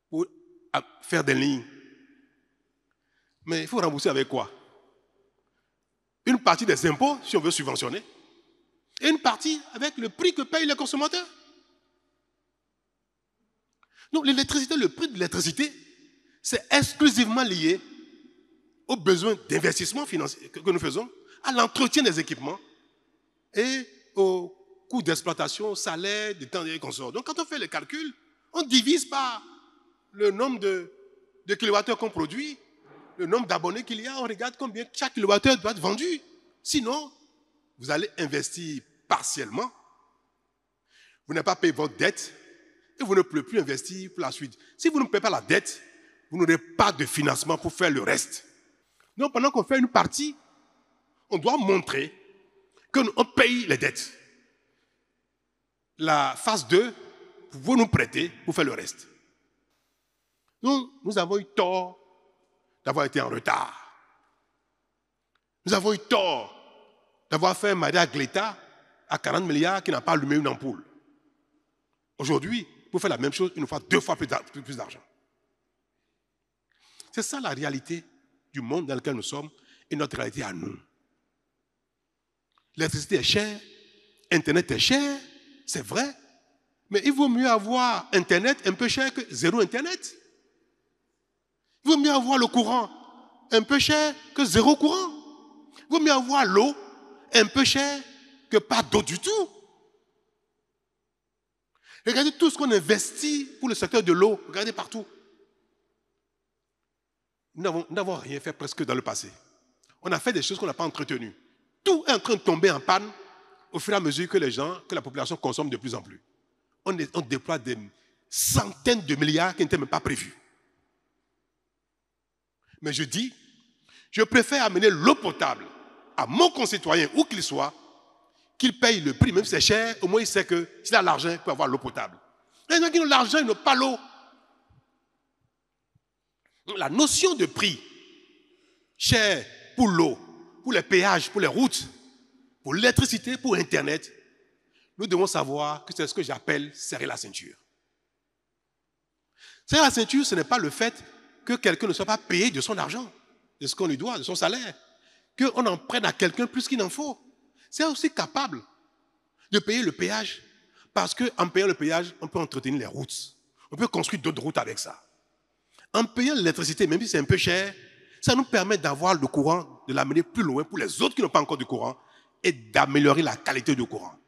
pour faire des lignes, mais il faut rembourser avec quoi? Une partie des impôts, si on veut subventionner, et une partie avec le prix que payent les consommateurs. Donc l'électricité, le prix de l'électricité, c'est exclusivement lié aux besoins d'investissement financier que nous faisons, à l'entretien des équipements et au coût d'exploitation, au salaire, des temps et consorts. Donc quand on fait les calculs, on divise par le nombre de kilowattheures qu'on produit, le nombre d'abonnés qu'il y a, on regarde combien chaque kilowattheure doit être vendu. Sinon, vous allez investir partiellement, vous n'avez pas payé votre dette et vous ne pouvez plus investir pour la suite. Si vous ne payez pas la dette, vous n'aurez pas de financement pour faire le reste. Donc pendant qu'on fait une partie, on doit montrer qu'on paye les dettes. La phase 2, vous nous prêtez pour faire le reste. Donc, nous avons eu tort d'avoir été en retard. Nous avons eu tort d'avoir fait un Maria Gleta à 40 milliards qui n'a pas allumé une ampoule. Aujourd'hui, pour faire la même chose, il nous faut 2 fois plus d'argent. C'est ça la réalité du monde dans lequel nous sommes et notre réalité à nous. L'électricité est chère, Internet est cher, c'est vrai, mais il vaut mieux avoir Internet un peu cher que zéro Internet. Il vaut mieux avoir le courant un peu cher que zéro courant. Il vaut mieux avoir l'eau un peu cher que pas d'eau du tout. Regardez tout ce qu'on investit pour le secteur de l'eau. Regardez partout. Nous n'avons rien fait presque dans le passé. On a fait des choses qu'on n'a pas entretenues. Tout est en train de tomber en panne au fur et à mesure que la population consomme de plus en plus. On déploie des centaines de milliards qui n'étaient même pas prévus. Mais je dis, je préfère amener l'eau potable à mon concitoyen, où qu'il soit, qu'il paye le prix, même si c'est cher, au moins il sait que s'il a l'argent, il peut avoir l'eau potable. Les gens qui ont l'argent, ils n'ont pas l'eau. La notion de prix, cher pour l'eau, pour les péages, pour les routes, pour l'électricité, pour Internet, nous devons savoir que c'est ce que j'appelle serrer la ceinture. Serrer la ceinture, ce n'est pas le fait que quelqu'un ne soit pas payé de son argent, de ce qu'on lui doit, de son salaire, qu'on en prenne à quelqu'un plus qu'il n'en faut. C'est aussi capable de payer le péage, parce qu'en payant le péage, on peut entretenir les routes. On peut construire d'autres routes avec ça. En payant l'électricité, même si c'est un peu cher, ça nous permet d'avoir le courant, de l'amener plus loin pour les autres qui n'ont pas encore de courant et d'améliorer la qualité du courant.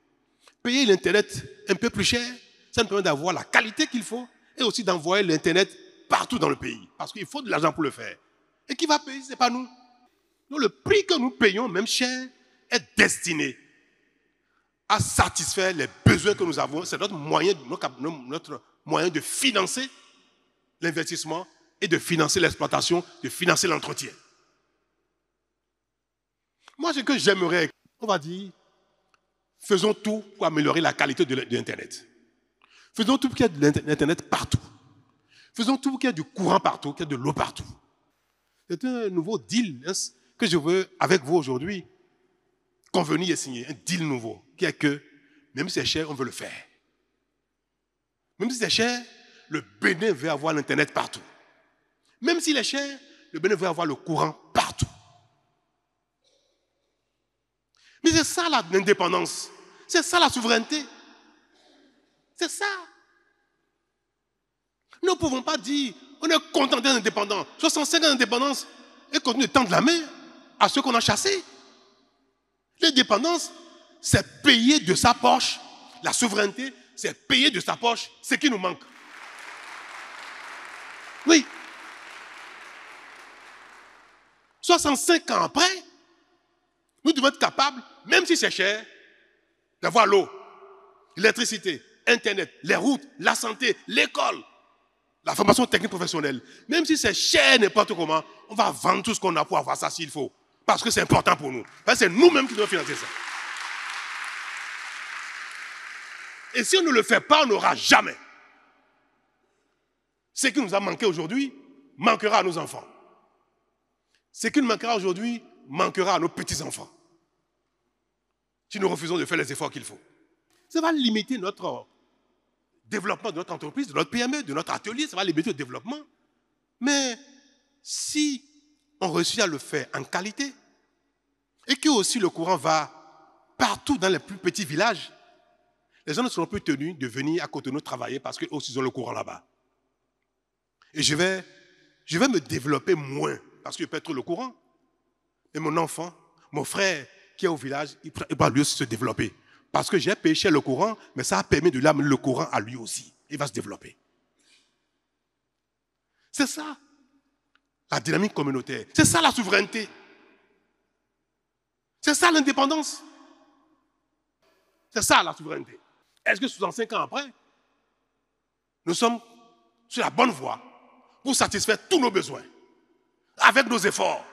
Payer l'Internet un peu plus cher, ça nous permet d'avoir la qualité qu'il faut et aussi d'envoyer l'Internet partout dans le pays. Parce qu'il faut de l'argent pour le faire. Et qui va payer? Ce n'est pas nous. Donc le prix que nous payons, même cher, est destiné à satisfaire les besoins que nous avons. C'est notre moyen de financer l'investissement et de financer l'exploitation, de financer l'entretien. Moi, ce que j'aimerais, on va dire, faisons tout pour améliorer la qualité de l'Internet. Faisons tout pour qu'il y ait de l'Internet partout. Faisons tout pour qu'il y ait du courant partout, qu'il y ait de l'eau partout. C'est un nouveau deal que je veux, avec vous aujourd'hui, convenir et signer. Un deal nouveau, qui est que, même si c'est cher, on veut le faire. Même si c'est cher, le Bénin veut avoir l'Internet partout. Même s'il est cher, le Bénin veut avoir le courant partout. Mais c'est ça l'indépendance. C'est ça la souveraineté. C'est ça. Nous ne pouvons pas dire, on est content d'être indépendant. 65 ans d'indépendance et continuer de tendre la main à ceux qu'on a chassés. L'indépendance, c'est payer de sa poche. La souveraineté, c'est payer de sa poche ce qui nous manque. Oui. 65 ans après, nous devons être capables, même si c'est cher, d'avoir l'eau, l'électricité, Internet, les routes, la santé, l'école, la formation technique professionnelle. Même si c'est cher n'importe comment, on va vendre tout ce qu'on a pour avoir ça s'il faut. Parce que c'est important pour nous. C'est nous-mêmes qui devons financer ça. Et si on ne le fait pas, on n'aura jamais. Ce qui nous a manqué aujourd'hui manquera à nos enfants. Ce qui nous manquera aujourd'hui manquera à nos petits-enfants. Si nous refusons de faire les efforts qu'il faut. Ça va limiter notre développement de notre entreprise, de notre PME, de notre atelier, ça va limiter le développement. Mais si on réussit à le faire en qualité, et que aussi le courant va partout dans les plus petits villages, les gens ne seront plus tenus de venir à côté de nous travailler parce qu'eux aussi ils ont le courant là-bas. Et je vais me développer moins parce que je peux être le courant. Et mon enfant, mon frère qui est au village, il va lui aussi se développer. Parce que j'ai payé cher le courant, mais ça a permis de lui amener le courant à lui aussi. Il va se développer. C'est ça, la dynamique communautaire. C'est ça la souveraineté. C'est ça l'indépendance. C'est ça la souveraineté. Est-ce que 65 ans après, nous sommes sur la bonne voie pour satisfaire tous nos besoins, avec nos efforts,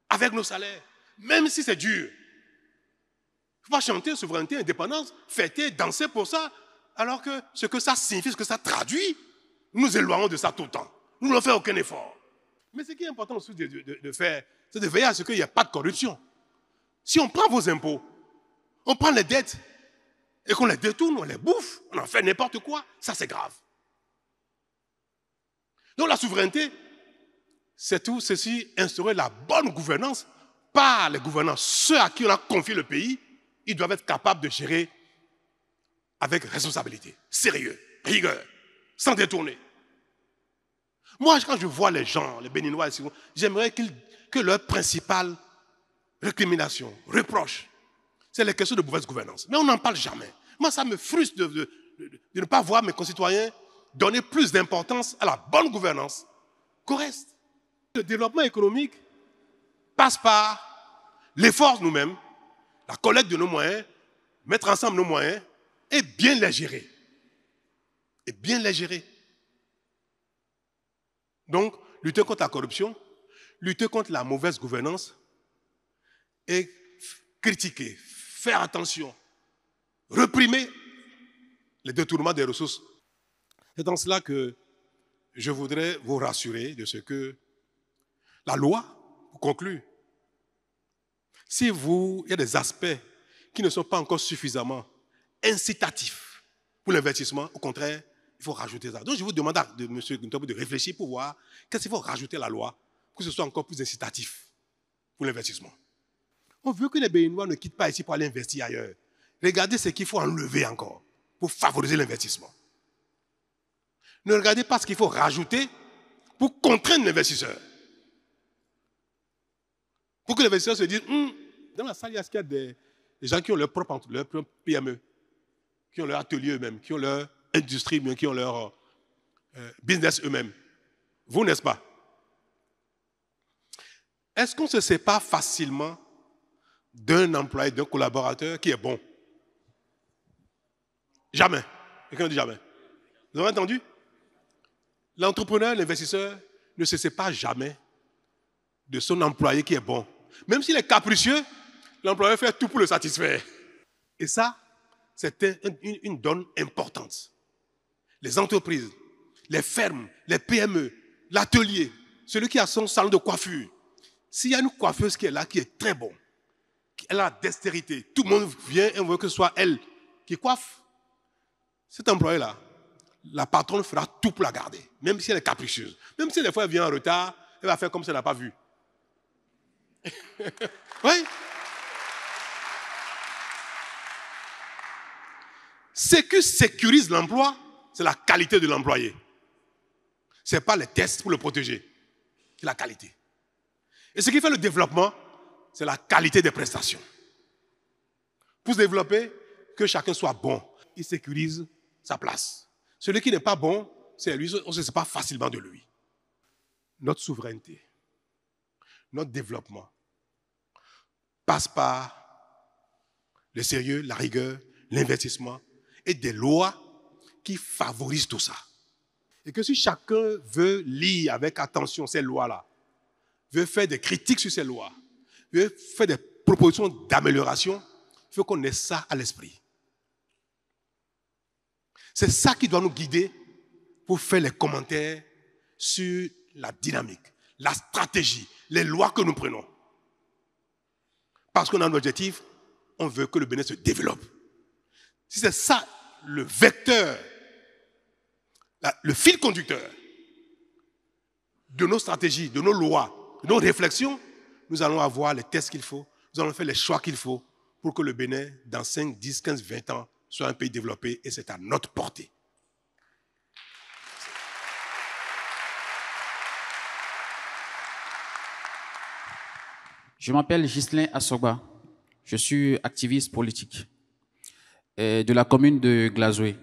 avec nos salaires, même si c'est dur. Il faut chanter souveraineté, indépendance, fêter, danser pour ça, alors que ce que ça signifie, ce que ça traduit, nous nous éloignons de ça tout le temps. Nous ne faisons aucun effort. Mais ce qui est important aussi de faire, c'est de veiller à ce qu'il n'y ait pas de corruption. Si on prend vos impôts, on prend les dettes, et qu'on les détourne, on les bouffe, on en fait n'importe quoi, ça c'est grave. Donc la souveraineté, c'est tout ceci, instaurer la bonne gouvernance par les gouvernants. Ceux à qui on a confié le pays, ils doivent être capables de gérer avec responsabilité, sérieux, rigueur, sans détourner. Moi, quand je vois les gens, les Béninois, j'aimerais que leur principale récrimination, reproche, c'est les questions de mauvaise gouvernance. Mais on n'en parle jamais. Moi, ça me frustre de ne pas voir mes concitoyens donner plus d'importance à la bonne gouvernance qu'au reste. Le développement économique passe par l'effort nous-mêmes, la collecte de nos moyens, mettre ensemble nos moyens et bien les gérer. Et bien les gérer. Donc, lutter contre la corruption, lutter contre la mauvaise gouvernance et critiquer, faire attention, réprimer les détournements des ressources. C'est dans cela que je voudrais vous rassurer de ce que la loi, pour conclure, si il y a des aspects qui ne sont pas encore suffisamment incitatifs pour l'investissement, au contraire, il faut rajouter ça. Donc je vous demande de M. Ntobo de réfléchir pour voir qu'est-ce qu'il faut rajouter à la loi pour que ce soit encore plus incitatif pour l'investissement. On veut que les Béninois ne quittent pas ici pour aller investir ailleurs. Regardez ce qu'il faut enlever encore pour favoriser l'investissement. Ne regardez pas ce qu'il faut rajouter pour contraindre l'investisseur. Pour que l'investisseur se dise, dans la salle, il y a des gens qui ont leur propre PME, qui ont leur atelier eux-mêmes, qui ont leur industrie, qui ont leur business eux-mêmes. Vous, n'est-ce pas? Est-ce qu'on se sépare facilement d'un employé, d'un collaborateur qui est bon? Jamais. Quelqu'un dit jamais. Vous avez entendu? L'entrepreneur, l'investisseur ne se sépare jamais de son employé qui est bon. Même s'il est capricieux, l'employeur fait tout pour le satisfaire. Et ça, c'est une donne importante. Les entreprises, les fermes, les PME, l'atelier, celui qui a son salon de coiffure. S'il y a une coiffeuse qui est là, qui est très bon, elle a la dextérité, tout le monde vient et on veut que ce soit elle qui coiffe. Cet employé-là, la patronne fera tout pour la garder, même si elle est capricieuse. Même si des fois elle vient en retard, elle va faire comme si elle n'a pas vu. Oui. Ce qui sécurise l'emploi, c'est la qualité de l'employé. Ce n'est pas les tests pour le protéger, c'est la qualité. Et ce qui fait le développement, c'est la qualité des prestations. Pour se développer, que chacun soit bon, il sécurise sa place. Celui qui n'est pas bon, c'est lui, on ne se sépare pas facilement de lui. Notre souveraineté, notre développement passe par le sérieux, la rigueur, l'investissement et des lois qui favorisent tout ça. Et que si chacun veut lire avec attention ces lois-là, veut faire des critiques sur ces lois, veut faire des propositions d'amélioration, il faut qu'on ait ça à l'esprit. C'est ça qui doit nous guider pour faire les commentaires sur la dynamique, la stratégie, les lois que nous prenons. Parce qu'on a un objectif, on veut que le Bénin se développe. Si c'est ça le vecteur, le fil conducteur de nos stratégies, de nos lois, de nos réflexions, nous allons avoir les tests qu'il faut, nous allons faire les choix qu'il faut pour que le Bénin, dans 5, 10, 15, 20 ans, soit un pays développé et c'est à notre portée. Je m'appelle Ghislain Assogba. Je suis activiste politique de la commune de Glazoué.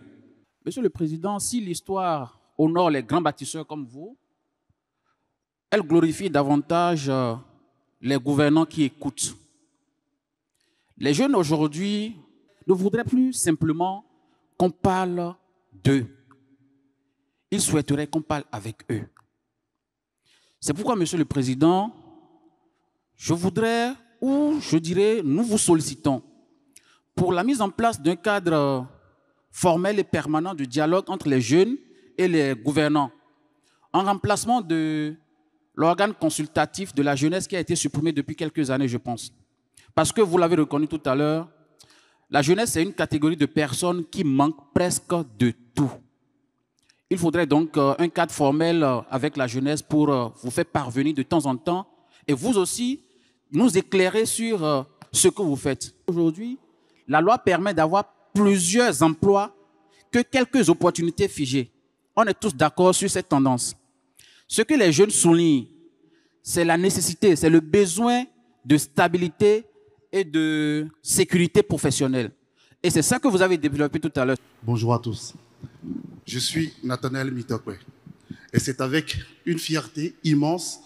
Monsieur le Président, si l'histoire honore les grands bâtisseurs comme vous, elle glorifie davantage les gouvernants qui écoutent. Les jeunes aujourd'hui ne voudraient plus simplement qu'on parle d'eux. Ils souhaiteraient qu'on parle avec eux. C'est pourquoi, Monsieur le Président, je voudrais, ou je dirais, nous vous sollicitons pour la mise en place d'un cadre formel et permanent de dialogue entre les jeunes et les gouvernants, en remplacement de l'organe consultatif de la jeunesse qui a été supprimé depuis quelques années, je pense. Parce que vous l'avez reconnu tout à l'heure, la jeunesse, c'est une catégorie de personnes qui manquent presque de tout. Il faudrait donc un cadre formel avec la jeunesse pour vous faire parvenir de temps en temps et vous aussi nous éclairer sur ce que vous faites. Aujourd'hui, la loi permet d'avoir plusieurs emplois que quelques opportunités figées. On est tous d'accord sur cette tendance. Ce que les jeunes soulignent, c'est la nécessité, c'est le besoin de stabilité et de sécurité professionnelle. Et c'est ça que vous avez développé tout à l'heure. Bonjour à tous. Je suis Nathanaël Mitokwe. Et c'est avec une fierté immense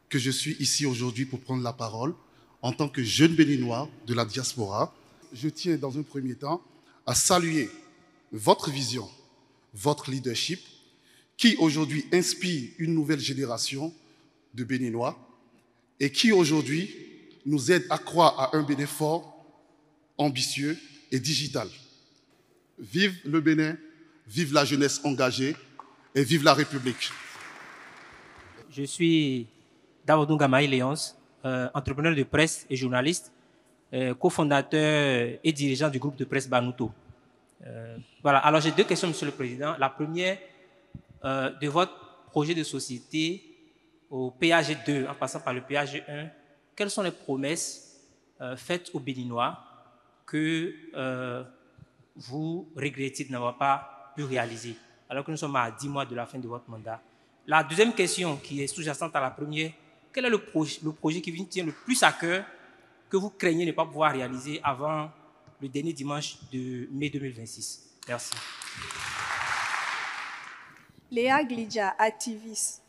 que je suis ici aujourd'hui pour prendre la parole en tant que jeune béninois de la diaspora. Je tiens dans un premier temps à saluer votre vision, votre leadership, qui aujourd'hui inspire une nouvelle génération de Béninois et qui aujourd'hui nous aide à croire à un Bénin fort, ambitieux et digital. Vive le Bénin, vive la jeunesse engagée et vive la République. Je suis Davodou Gamaï Léonce, entrepreneur de presse et journaliste, cofondateur et dirigeant du groupe de presse Banuto. Voilà. Alors j'ai deux questions, Monsieur le Président. La première, de votre projet de société au PAG2, en passant par le PAG1, quelles sont les promesses faites aux Béninois que vous regrettez de n'avoir pas pu réaliser, alors que nous sommes à 10 mois de la fin de votre mandat? La deuxième question, qui est sous-jacente à la première, quel est le projet qui vous tient le plus à cœur, que vous craignez ne pas pouvoir réaliser avant le dernier dimanche de mai 2026. Merci. Léa Glidja, activiste.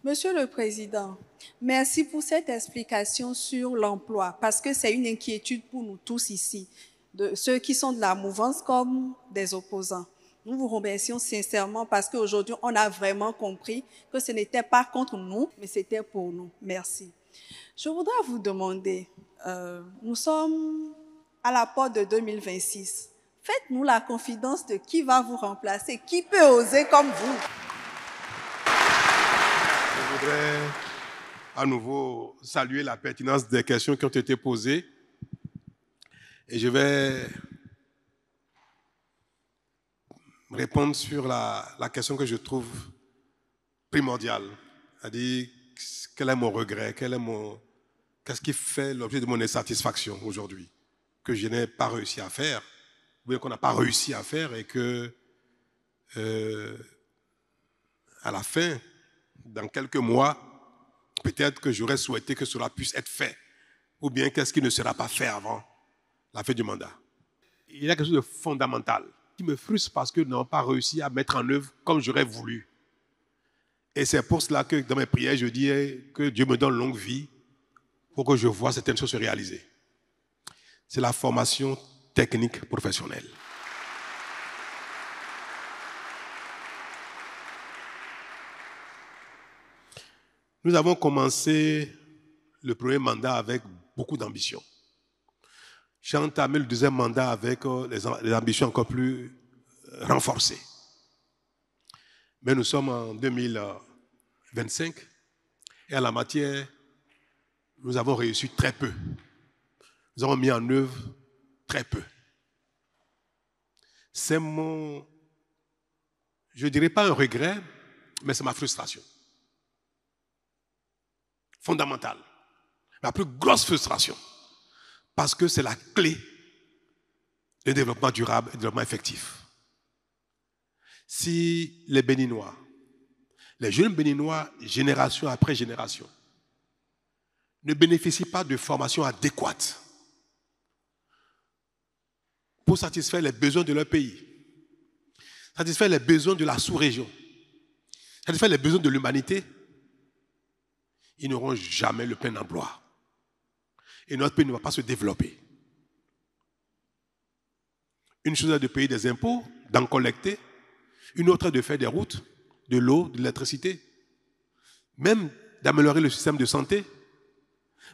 Monsieur le Président, merci pour cette explication sur l'emploi, parce que c'est une inquiétude pour nous tous ici, de ceux qui sont de la mouvance comme des opposants. Nous vous remercions sincèrement parce qu'aujourd'hui, on a vraiment compris que ce n'était pas contre nous, mais c'était pour nous. Merci. Je voudrais vous demander, nous sommes à la porte de 2026. Faites-nous la confidence de qui va vous remplacer, qui peut oser comme vous. Je voudrais à nouveau saluer la pertinence des questions qui ont été posées. Et je vais répondre sur la question que je trouve primordiale. C'est-à-dire, quel est mon regret, qu'est-ce qui fait l'objet de mon insatisfaction aujourd'hui, que je n'ai pas réussi à faire, ou bien qu'on n'a pas réussi à faire et que, à la fin, dans quelques mois, peut-être que j'aurais souhaité que cela puisse être fait, ou bien qu'est-ce qui ne sera pas fait avant la fin du mandat. Il y a quelque chose de fondamental qui me frustre parce que nous n'avons pas réussi à mettre en œuvre comme j'aurais voulu. Et c'est pour cela que dans mes prières, je dis que Dieu me donne longue vie pour que je vois certaines choses se réaliser. C'est la formation technique professionnelle. Nous avons commencé le premier mandat avec beaucoup d'ambition. J'ai entamé le deuxième mandat avec les ambitions encore plus renforcées. Mais nous sommes en 2025 et en la matière, nous avons réussi très peu. Nous avons mis en œuvre très peu. C'est mon, je ne dirais pas un regret, mais c'est ma frustration. Fondamentale. La plus grosse frustration. Parce que c'est la clé du développement durable et du développement effectif. Si les Béninois, les jeunes Béninois, génération après génération, ne bénéficient pas de formation adéquate pour satisfaire les besoins de leur pays, satisfaire les besoins de la sous-région, satisfaire les besoins de l'humanité, ils n'auront jamais le plein emploi. Et notre pays ne va pas se développer. Une chose est de payer des impôts, d'en collecter. Une autre est de faire des routes, de l'eau, de l'électricité. Même d'améliorer le système de santé.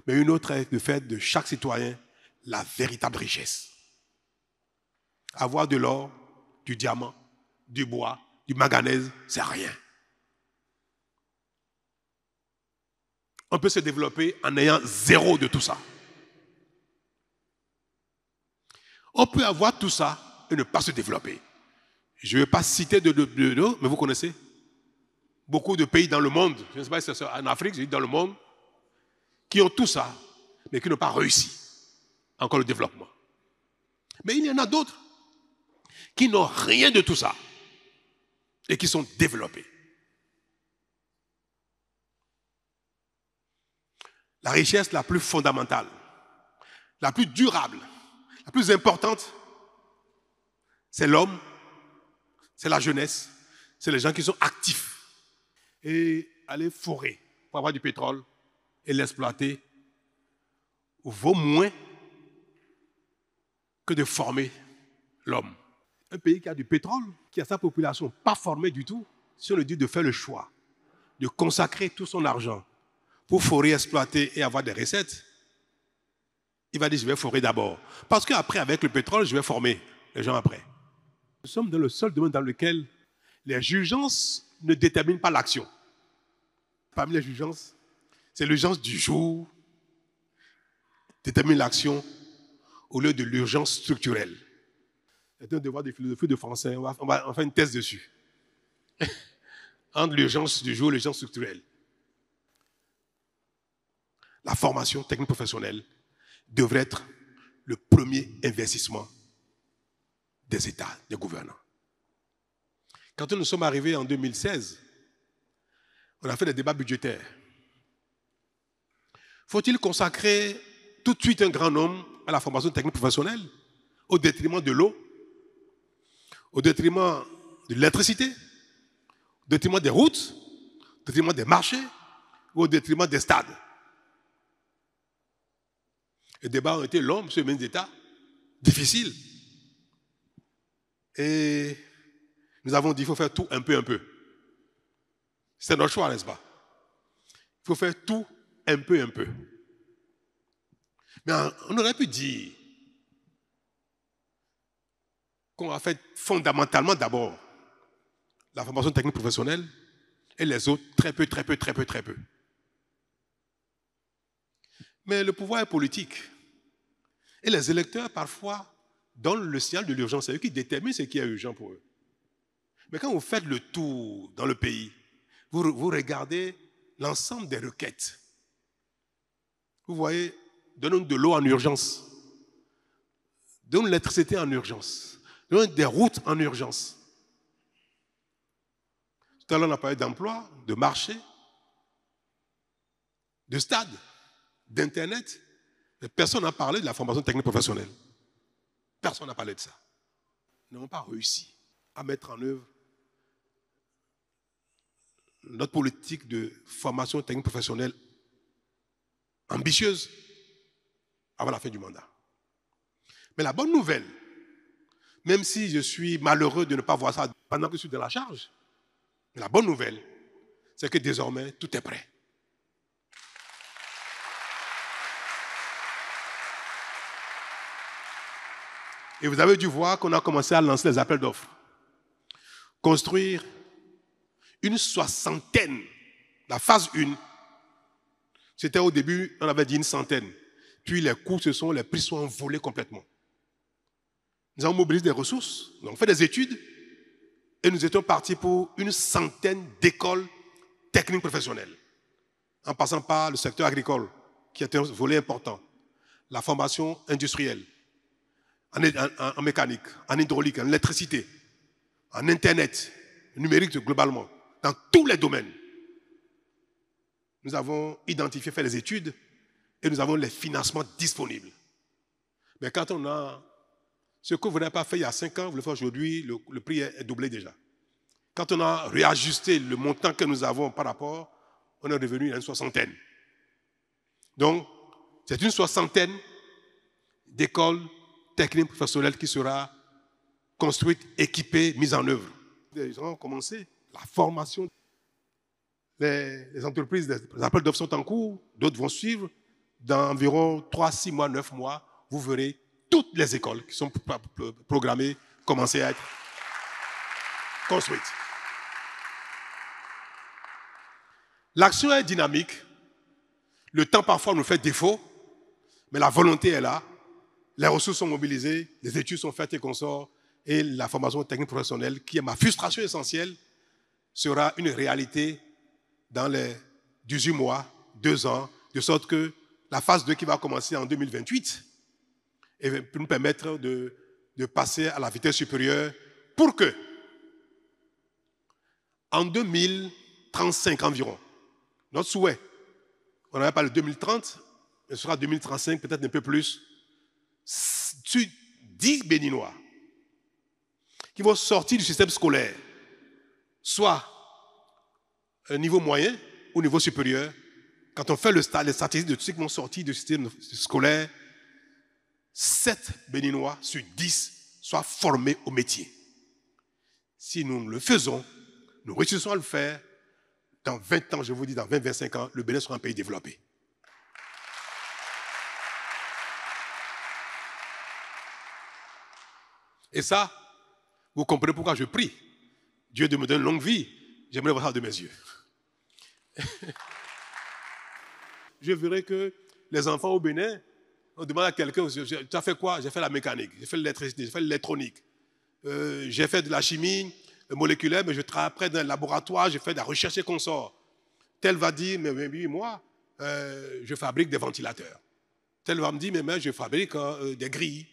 Mais une autre est de faire de chaque citoyen la véritable richesse. Avoir de l'or, du diamant, du bois, du manganèse, c'est rien. On peut se développer en ayant zéro de tout ça. On peut avoir tout ça et ne pas se développer. Je ne vais pas citer de mais vous connaissez beaucoup de pays dans le monde, je ne sais pas si c'est en Afrique, je dis dans le monde, qui ont tout ça, mais qui n'ont pas réussi encore le développement. Mais il y en a d'autres qui n'ont rien de tout ça et qui sont développés. La richesse la plus fondamentale, la plus durable, la plus importante, c'est l'homme, c'est la jeunesse, c'est les gens qui sont actifs. Et aller forer pour avoir du pétrole et l'exploiter vaut moins que de former l'homme. Un pays qui a du pétrole, qui a sa population pas formée du tout, si on lui dit de faire le choix, de consacrer tout son argent pour forer, exploiter et avoir des recettes, il va dire je vais forer d'abord. Parce qu'après, avec le pétrole, je vais former les gens après. Nous sommes dans le seul domaine dans lequel les jugeances ne déterminent pas l'action. Parmi les jugeances, c'est l'urgence du jour qui détermine l'action au lieu de l'urgence structurelle. C'est un devoir de philosophie de français. On va faire une thèse dessus. Entre l'urgence du jour et l'urgence structurelle. La formation technique professionnelle devrait être le premier investissement des États, des gouvernants. Quand nous sommes arrivés en 2016, on a fait des débats budgétaires. Faut-il consacrer tout de suite un grand nombre à la formation technique professionnelle au détriment de l'eau, au détriment de l'électricité, au détriment des routes, au détriment des marchés ou au détriment des stades. Les débats ont été longs, monsieur le ministre d'État, difficiles. Et nous avons dit qu'il faut faire tout un peu, un peu. C'est notre choix, n'est-ce pas? Il faut faire tout un peu, un peu. Mais on aurait pu dire qu'on va faire fondamentalement d'abord la formation technique professionnelle et les autres très peu, très peu, très peu, très peu. Mais le pouvoir est politique. Et les électeurs, parfois, donnent le signal de l'urgence. C'est eux qui déterminent ce qui est urgent pour eux. Mais quand vous faites le tour dans le pays, vous regardez l'ensemble des requêtes. Vous voyez, donnons de l'eau en urgence. Donnons de l'électricité en urgence. Donnons des routes en urgence. Tout à l'heure, on a parlé d'emploi, de marché, de stade, d'Internet. Mais personne n'a parlé de la formation technique professionnelle. Personne n'a parlé de ça. Nous n'avons pas réussi à mettre en œuvre notre politique de formation technique professionnelle ambitieuse avant la fin du mandat. Mais la bonne nouvelle, même si je suis malheureux de ne pas voir ça pendant que je suis dans la charge, mais la bonne nouvelle, c'est que désormais, tout est prêt. Et vous avez dû voir qu'on a commencé à lancer les appels d'offres. Construire une soixantaine, la phase 1, c'était au début, on avait dit une centaine. Puis les coûts, les prix sont envolés complètement. Nous avons mobilisé des ressources, nous avons fait des études, et nous étions partis pour une centaine d'écoles techniques professionnelles, en passant par le secteur agricole, qui est un volet important, la formation industrielle, en mécanique, en hydraulique, en électricité, en Internet, numérique globalement, dans tous les domaines. Nous avons identifié, fait les études et nous avons les financements disponibles. Mais quand on a ce que vous n'avez pas fait il y a 5 ans, vous le faites aujourd'hui, le prix est doublé déjà. Quand on a réajusté le montant que nous avons par rapport, on est revenu à une soixantaine. Donc, c'est une soixantaine d'écoles techniques professionnelles qui sera construite, équipée, mise en œuvre. Ils ont commencé la formation. Les entreprises, les appels d'offres sont en cours, d'autres vont suivre. Dans environ 3, 6 mois, 9 mois, vous verrez toutes les écoles qui sont programmées commencer à être construites. L'action est dynamique. Le temps parfois nous fait défaut, mais la volonté est là. Les ressources sont mobilisées, les études sont faites et consorts, et la formation technique professionnelle, qui est ma frustration essentielle, sera une réalité dans les 18 mois, 2 ans, de sorte que la phase 2 qui va commencer en 2028 et nous permettre de passer à la vitesse supérieure pour que, en 2035 environ, notre souhait, on n'avait pas le 2030, mais ce sera 2035, peut-être un peu plus, sur 10 Béninois qui vont sortir du système scolaire, soit un niveau moyen ou niveau supérieur. Quand on fait les statistiques de ceux qui vont sortir du système scolaire, 7 Béninois sur 10 soient formés au métier. Si nous le faisons, nous réussissons à le faire, dans 20 ans, je vous dis, dans 20-25 ans, le Bénin sera un pays développé. Et ça, vous comprenez pourquoi je prie. Dieu de me donner une longue vie. J'aimerais voir ça de mes yeux. Je verrai que les enfants au Bénin, on demande à quelqu'un, tu as fait quoi? J'ai fait la mécanique, j'ai fait l'électricité, j'ai fait l'électronique. J'ai fait de la chimie moléculaire, mais je travaille après dans un laboratoire, j'ai fait de la recherche et consorts. Tel va dire, mais oui, moi, je fabrique des ventilateurs. Tel va me dire, mais je fabrique des grilles.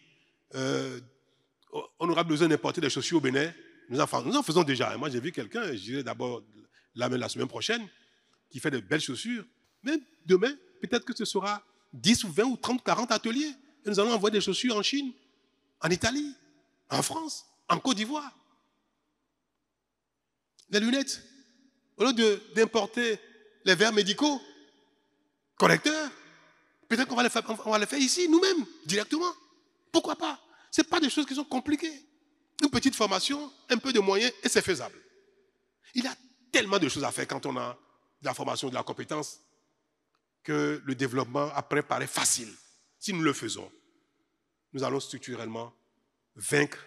On aura besoin d'importer des chaussures au Bénin. Nous en faisons déjà. Moi, j'ai vu quelqu'un, je dirais d'abord la semaine prochaine, qui fait de belles chaussures. Mais demain, peut-être que ce sera 10 ou 20 ou 30, 40 ateliers. Et nous allons envoyer des chaussures en Chine, en Italie, en France, en Côte d'Ivoire. Les lunettes, au lieu d'importer les verres médicaux, correcteurs, peut-être qu'on va les faire ici, nous-mêmes, directement. Pourquoi pas? Ce n'est pas des choses qui sont compliquées. Une petite formation, un peu de moyens, et c'est faisable. Il y a tellement de choses à faire quand on a de la formation, de la compétence, que le développement après paraît facile. Si nous le faisons, nous allons structurellement vaincre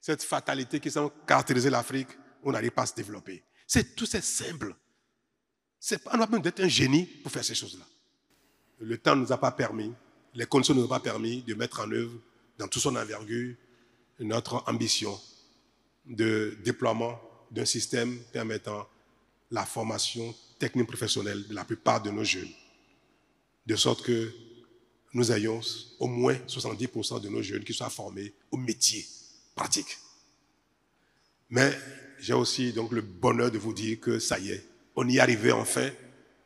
cette fatalité qui semble caractériser l'Afrique où on n'arrive pas à se développer. Tout c'est simple. On n'a pas besoin d'être un génie pour faire ces choses-là. Le temps ne nous a pas permis, les conditions ne nous ont pas permis de mettre en œuvre, dans toute son envergure, notre ambition de déploiement d'un système permettant la formation technique professionnelle de la plupart de nos jeunes. De sorte que nous ayons au moins 70% de nos jeunes qui soient formés au métier pratique. Mais j'ai aussi donc le bonheur de vous dire que ça y est, on y est arrivé enfin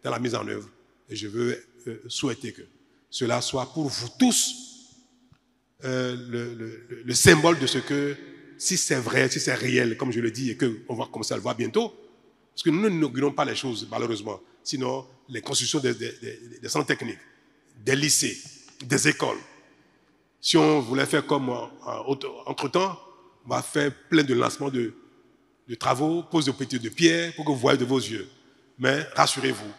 dans la mise en œuvre. Et je veux souhaiter que cela soit pour vous tous le symbole de ce que, si c'est vrai, si c'est réel, comme je le dis, et qu'on va commencer à le voir bientôt, parce que nous n'inaugurons pas les choses, malheureusement. Sinon, les constructions des centres techniques, des lycées, des écoles, si on voulait faire comme entre-temps, on va faire plein de lancements de travaux, pose de petits de pierre pour que vous voyez de vos yeux. Mais rassurez-vous,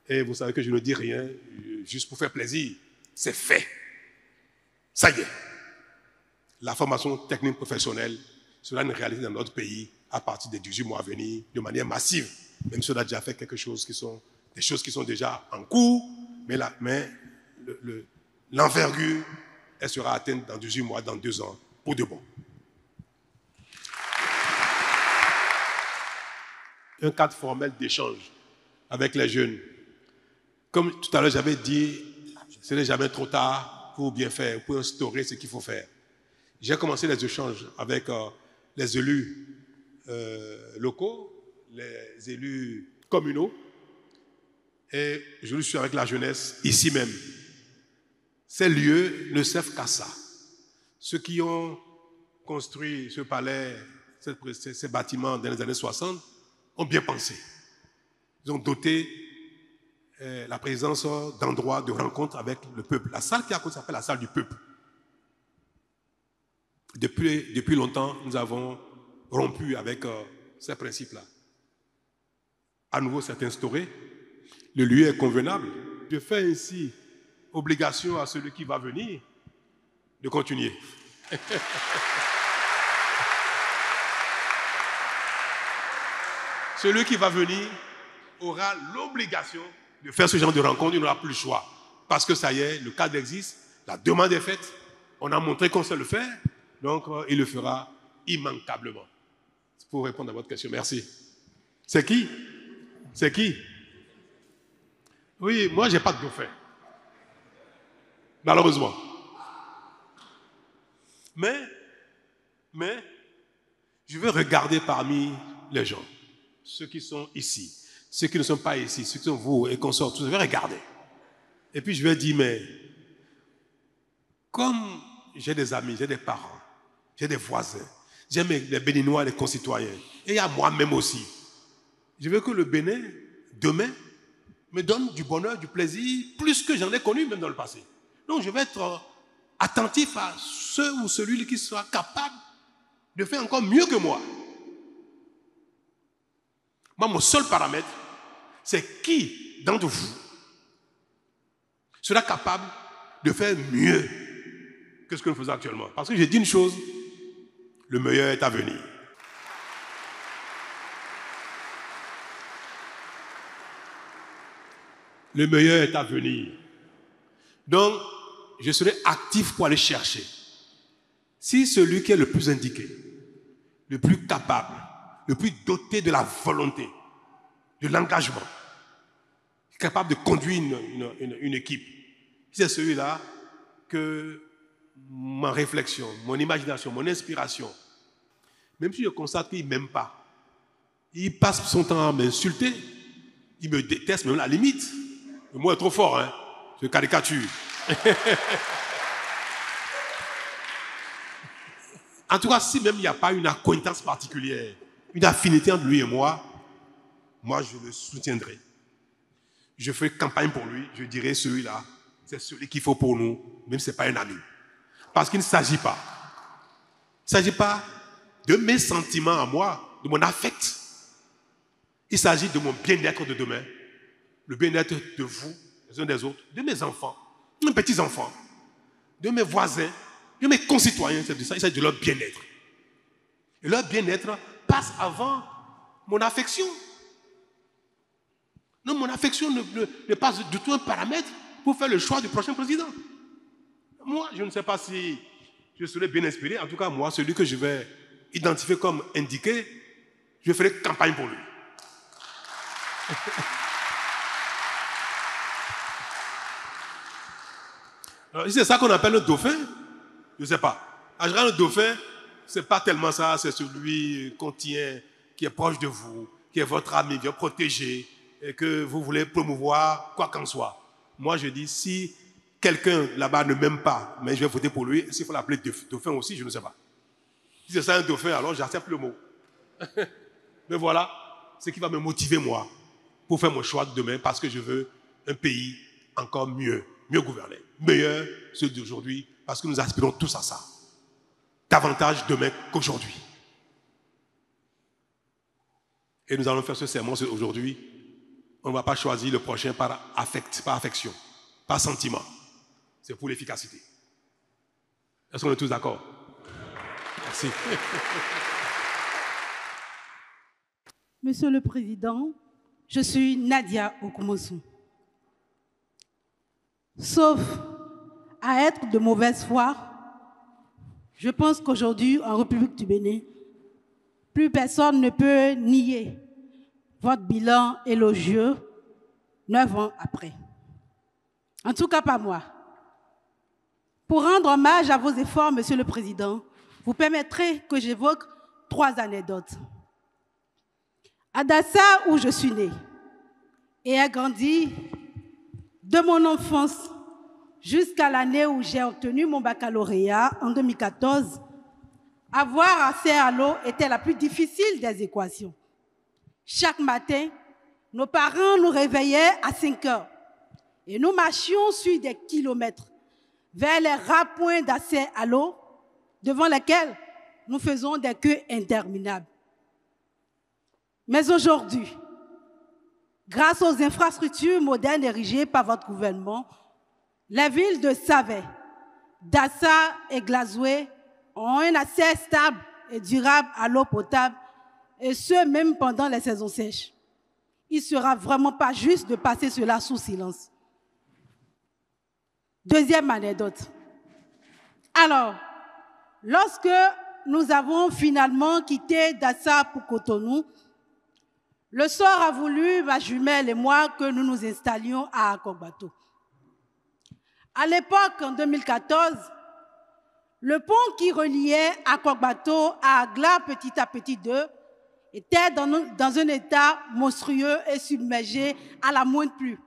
et vous savez que je ne dis rien juste pour faire plaisir, c'est fait. Ça y est. La formation technique professionnelle sera une réalité dans notre pays à partir des 18 mois à venir, de manière massive. Même si on a déjà fait des choses qui sont déjà en cours, mais l'envergure, elle sera atteinte dans 18 mois, dans 2 ans, pour de bon. Un cadre formel d'échange avec les jeunes. Comme tout à l'heure, j'avais dit, ce n'est jamais trop tard pour bien faire, pour instaurer ce qu'il faut faire. J'ai commencé les échanges avec les élus locaux, les élus communaux, et je le suis avec la jeunesse ici même. Ces lieux ne servent qu'à ça. Ceux qui ont construit ce palais, ces bâtiments dans les années 60, ont bien pensé. Ils ont doté la présence d'endroits de rencontre avec le peuple. La salle qui a s'appelle la salle du peuple. Depuis longtemps, nous avons rompu avec ces principes-là. À nouveau, c'est instauré. Le lieu est convenable. Je fais ainsi obligation à celui qui va venir de continuer. Celui qui va venir aura l'obligation de faire ce genre de rencontre, il n'aura plus le choix. Parce que ça y est, le cadre existe, la demande est faite, on a montré qu'on sait le faire, donc il le fera immanquablement. Pour répondre à votre question, merci. C'est qui? C'est qui? Oui, moi, je n'ai pas de dauphin. Malheureusement. Mais, je veux regarder parmi les gens, ceux qui sont ici, ceux qui ne sont pas ici, ceux qui sont vous et consorts, je vais regarder. Et puis je vais dire, mais comme j'ai des amis, j'ai des parents, j'ai des voisins, j'ai les Béninois, les concitoyens, et il y a moi-même aussi. Je veux que le Bénin, demain, me donne du bonheur, du plaisir, plus que j'en ai connu même dans le passé. Donc je vais être attentif à ceux ou celui qui sera capable de faire encore mieux que moi. Moi, mon seul paramètre, c'est qui d'entre vous sera capable de faire mieux que ce que nous faisons actuellement. Parce que j'ai dit une chose, le meilleur est à venir. Le meilleur est à venir. Donc, je serai actif pour aller chercher. Si celui qui est le plus indiqué, le plus capable, le plus doté de la volonté, de l'engagement, capable de conduire une équipe, c'est celui-là que ma réflexion, mon imagination, mon inspiration, même si je constate qu'il ne m'aime pas, il passe son temps à m'insulter, il me déteste, même à la limite. Le mot est trop fort, hein? Je caricature. En tout cas, si même il n'y a pas une acquaintance particulière, une affinité entre lui et moi je le soutiendrai. Je ferai campagne pour lui, je dirai celui-là, c'est celui qu'il faut pour nous, même si ce n'est pas un ami. Parce qu'il ne s'agit pas de mes sentiments à moi, de mon affect. Il s'agit de mon bien-être de demain, le bien-être de vous, les uns des autres, de mes enfants, de mes petits-enfants, de mes voisins, de mes concitoyens. Il s'agit de leur bien-être. Et leur bien-être passe avant mon affection. Non, mon affection n'est pas du tout un paramètre pour faire le choix du prochain président. Moi, je ne sais pas si je serai bien inspiré. En tout cas, moi, celui que je vais identifier comme indiqué, je ferai campagne pour lui. Alors, c'est ça qu'on appelle le dauphin. Je ne sais pas. En général, le dauphin, ce n'est pas tellement ça. C'est celui qu'on tient, qui est proche de vous, qui est votre ami, qui est protégé, et que vous voulez promouvoir quoi qu'en soit. Moi, je dis, si quelqu'un là-bas ne m'aime pas, mais je vais voter pour lui, s'il faut l'appeler dauphin aussi, je ne sais pas. Si c'est ça un dauphin, alors j'accepte le mot. Mais voilà ce qui va me motiver, moi, pour faire mon choix de demain, parce que je veux un pays encore mieux gouverné, meilleur celui d'aujourd'hui, parce que nous aspirons tous à ça. Davantage demain qu'aujourd'hui. Et nous allons faire ce serment aujourd'hui. On ne va pas choisir le prochain par affect, par affection, par sentiment. C'est pour l'efficacité. Est-ce qu'on est tous d'accord? Merci. Monsieur le Président, je suis Nadia Okumosu. Sauf à être de mauvaise foi, je pense qu'aujourd'hui, en République du Bénin, plus personne ne peut nier votre bilan élogieux 9 ans après. En tout cas, pas moi. Pour rendre hommage à vos efforts, Monsieur le Président, vous permettrez que j'évoque 3 anecdotes. À Dassa, où je suis née et ai grandi, de mon enfance jusqu'à l'année où j'ai obtenu mon baccalauréat en 2014, avoir accès à l'eau était la plus difficile des équations. Chaque matin, nos parents nous réveillaient à 5 heures et nous marchions sur des kilomètres vers les ras-points d'accès à l'eau devant lesquels nous faisons des queues interminables. Mais aujourd'hui, grâce aux infrastructures modernes érigées par votre gouvernement, les villes de Savé, Dassa et Glazoué ont un accès stable et durable à l'eau potable, et ce, même pendant les saisons sèches. Il ne sera vraiment pas juste de passer cela sous silence. Deuxième anecdote. Alors, lorsque nous avons finalement quitté Dassa pour Cotonou, le sort a voulu, ma jumelle et moi, que nous nous installions à Akogbato. À l'époque, en 2014, le pont qui reliait Akogbato à Agla petit à petit 2 était dans un état monstrueux et submergé à la moindre pluie.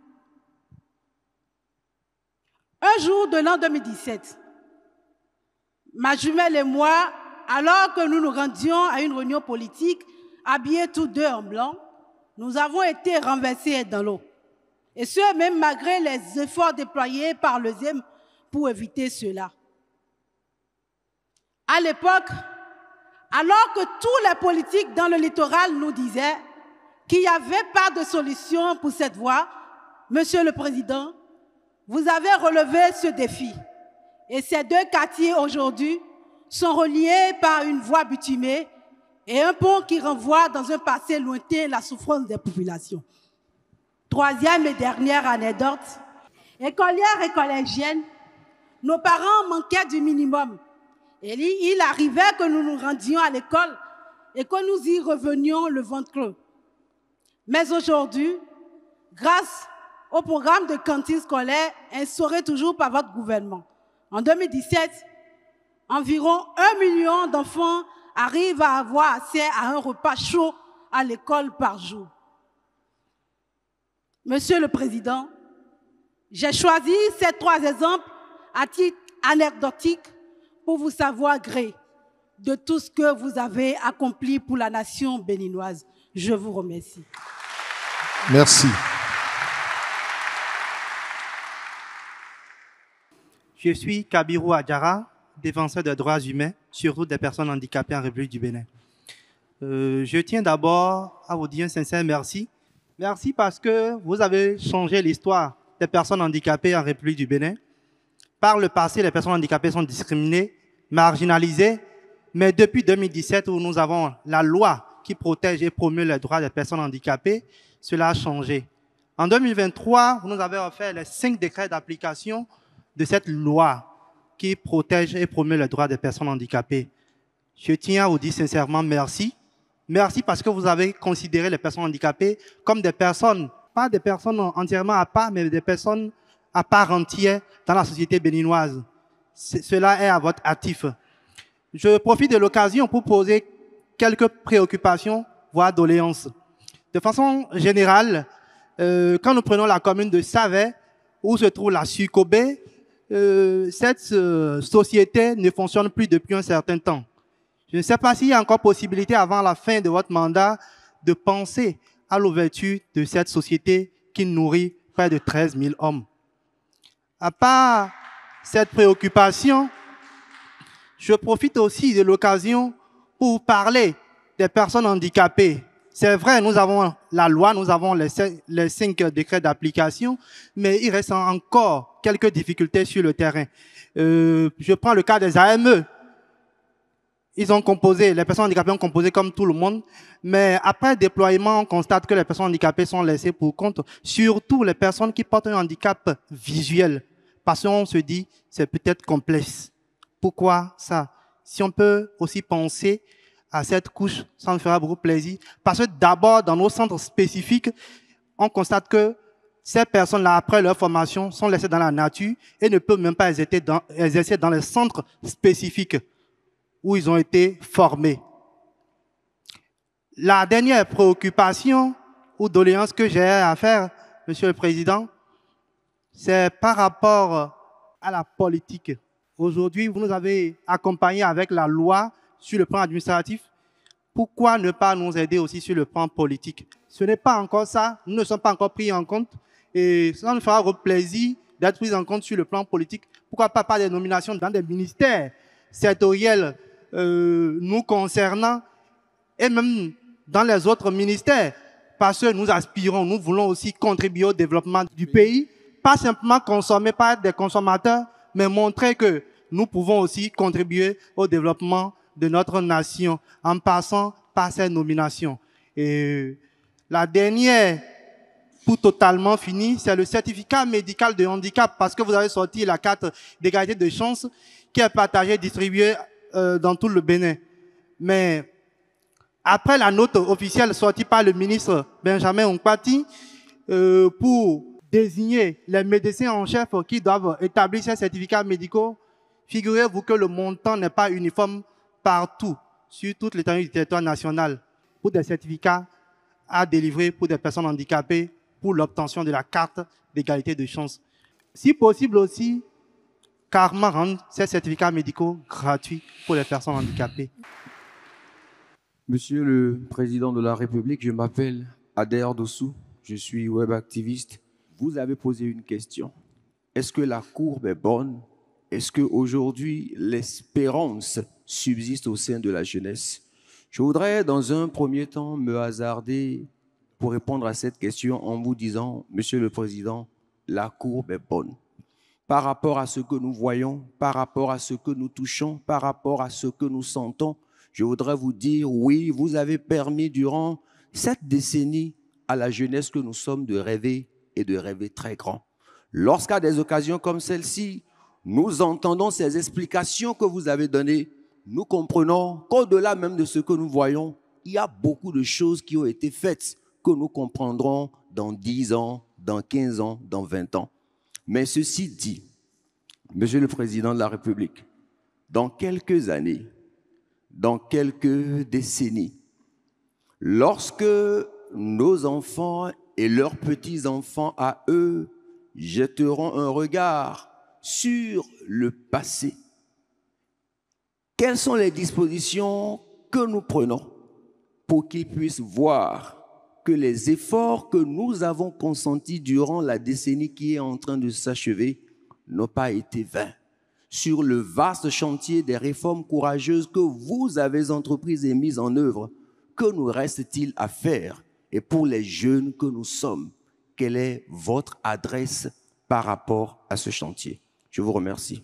Un jour de l'an 2017, ma jumelle et moi, alors que nous nous rendions à une réunion politique, habillés tous deux en blanc, nous avons été renversés dans l'eau. Et ce, même malgré les efforts déployés par le ZEM pour éviter cela. À l'époque, alors que tous les politiques dans le littoral nous disaient qu'il n'y avait pas de solution pour cette voie, Monsieur le Président, vous avez relevé ce défi. Et ces 2 quartiers aujourd'hui sont reliés par une voie bitumée et un pont qui renvoie dans un passé lointain la souffrance des populations. Troisième et dernière anecdote, écolières et collégiennes, nos parents manquaient du minimum. Et il arrivait que nous nous rendions à l'école et que nous y revenions le ventre clos. Mais aujourd'hui, grâce au programme de cantine scolaire instauré toujours par votre gouvernement, en 2017, environ 1 million d'enfants arrivent à avoir accès à un repas chaud à l'école par jour. Monsieur le Président, j'ai choisi ces 3 exemples à titre anecdotique pour vous savoir gré de tout ce que vous avez accompli pour la nation béninoise. Je vous remercie. Merci. Je suis Kabirou Adjara, défenseur des droits humains, surtout des personnes handicapées en République du Bénin. Je tiens d'abord à vous dire un sincère merci. Merci parce que vous avez changé l'histoire des personnes handicapées en République du Bénin. Par le passé, les personnes handicapées sont discriminées, marginalisées, mais depuis 2017, où nous avons la loi qui protège et promeut les droits des personnes handicapées, cela a changé. En 2023, vous nous avez offert les 5 décrets d'application de cette loi qui protège et promeut les droits des personnes handicapées. Je tiens à vous dire sincèrement merci. Merci parce que vous avez considéré les personnes handicapées comme des personnes, pas des personnes entièrement à part, mais des personnes à part entière dans la société béninoise. Cela est à votre actif. Je profite de l'occasion pour poser quelques préoccupations, voire doléances. De façon générale, quand nous prenons la commune de Savet, où se trouve la Sucobé, cette société ne fonctionne plus depuis un certain temps. Je ne sais pas s'il y a encore possibilité avant la fin de votre mandat de penser à l'ouverture de cette société qui nourrit près de 13 000 hommes. À part cette préoccupation, je profite aussi de l'occasion pour parler des personnes handicapées. C'est vrai, nous avons la loi, nous avons les 5 décrets d'application, mais il reste encore quelques difficultés sur le terrain. Je prends le cas des AME. Ils ont composé, les personnes handicapées ont composé comme tout le monde, mais après déploiement, on constate que les personnes handicapées sont laissées pour compte, surtout les personnes qui portent un handicap visuel, parce qu'on se dit c'est peut-être complexe. Pourquoi ça? Si on peut aussi penser à cette couche, ça me fera beaucoup plaisir, parce que d'abord, dans nos centres spécifiques, on constate que ces personnes-là, après leur formation, sont laissées dans la nature et ne peuvent même pas exercer dans les centres spécifiques où ils ont été formés. La dernière préoccupation ou doléance que j'ai à faire, Monsieur le Président, c'est par rapport à la politique. Aujourd'hui, vous nous avez accompagnés avec la loi sur le plan administratif. Pourquoi ne pas nous aider aussi sur le plan politique? Ce n'est pas encore ça, nous ne sommes pas encore pris en compte et ça nous fera plaisir d'être pris en compte sur le plan politique. Pourquoi pas des nominations dans des ministères sectoriels nous concernant et même dans les autres ministères, parce que nous aspirons, nous voulons aussi contribuer au développement du pays, pas simplement consommer, pas être des consommateurs, mais montrer que nous pouvons aussi contribuer au développement de notre nation en passant par ces nominations. Et la dernière, pour totalement finir, c'est le certificat médical de handicap, parce que vous avez sorti la carte d'égalité de chance qui est partagée, distribuée dans tout le Bénin. Mais après la note officielle sortie par le ministre Benjamin Onkpati pour désigner les médecins en chef qui doivent établir ces certificats médicaux, figurez-vous que le montant n'est pas uniforme partout, sur toute l'étendue du territoire national, pour des certificats à délivrer pour des personnes handicapées pour l'obtention de la carte d'égalité de chance. Si possible aussi, carrément rendre ces certificats médicaux gratuits pour les personnes handicapées. Monsieur le Président de la République, je m'appelle Ader Dossou, je suis web activiste. Vous avez posé une question. Est-ce que la courbe est bonne? Est-ce qu'aujourd'hui, l'espérance subsiste au sein de la jeunesse? Je voudrais, dans un premier temps, me hasarder pour répondre à cette question en vous disant, Monsieur le Président, la courbe est bonne. Par rapport à ce que nous voyons, par rapport à ce que nous touchons, par rapport à ce que nous sentons, je voudrais vous dire, oui, vous avez permis durant cette décennie à la jeunesse que nous sommes de rêver et de rêver très grand. Lorsqu'à des occasions comme celle-ci, nous entendons ces explications que vous avez données, nous comprenons qu'au-delà même de ce que nous voyons, il y a beaucoup de choses qui ont été faites que nous comprendrons dans 10 ans, dans 15 ans, dans 20 ans. Mais ceci dit, Monsieur le Président de la République, dans quelques années, dans quelques décennies, lorsque nos enfants et leurs petits-enfants à eux jetteront un regard sur le passé, quelles sont les dispositions que nous prenons pour qu'ils puissent voir que les efforts que nous avons consentis durant la décennie qui est en train de s'achever n'ont pas été vains. Sur le vaste chantier des réformes courageuses que vous avez entreprises et mises en œuvre, que nous reste-t-il à faire? Et pour les jeunes que nous sommes, quelle est votre adresse par rapport à ce chantier? Je vous remercie.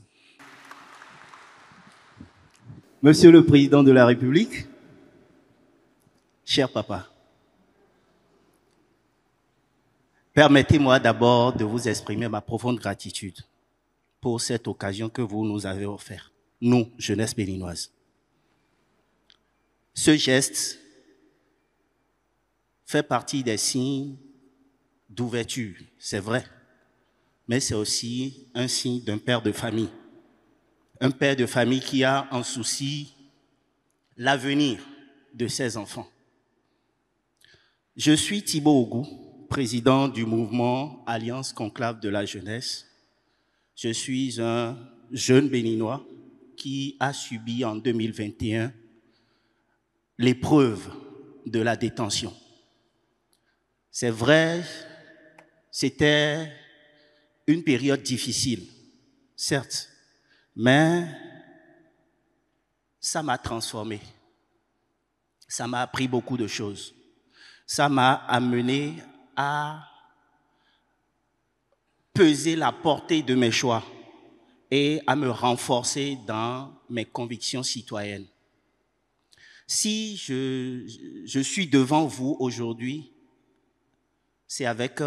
Monsieur le Président de la République, cher papa, permettez-moi d'abord de vous exprimer ma profonde gratitude pour cette occasion que vous nous avez offerte, nous, jeunesse béninoise. Ce geste fait partie des signes d'ouverture, c'est vrai, mais c'est aussi un signe d'un père de famille. Un père de famille qui a en souci l'avenir de ses enfants. Je suis Thibaut Ogou, président du mouvement Alliance Conclave de la Jeunesse. Je suis un jeune béninois qui a subi en 2021 l'épreuve de la détention. C'est vrai, c'était une période difficile, certes, mais ça m'a transformé. Ça m'a appris beaucoup de choses. Ça m'a amené à peser la portée de mes choix et à me renforcer dans mes convictions citoyennes. Si je suis devant vous aujourd'hui, c'est avec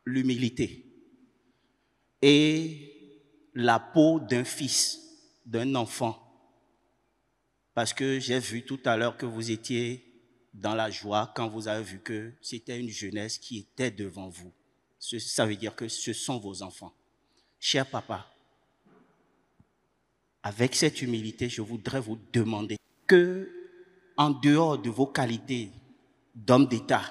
l'humilité et la peau d'un fils, d'un enfant. Parce que j'ai vu tout à l'heure que vous étiez dans la joie quand vous avez vu que c'était une jeunesse qui était devant vous. Ça veut dire que ce sont vos enfants. Cher papa, avec cette humilité, je voudrais vous demander que, en dehors de vos qualités d'homme d'État,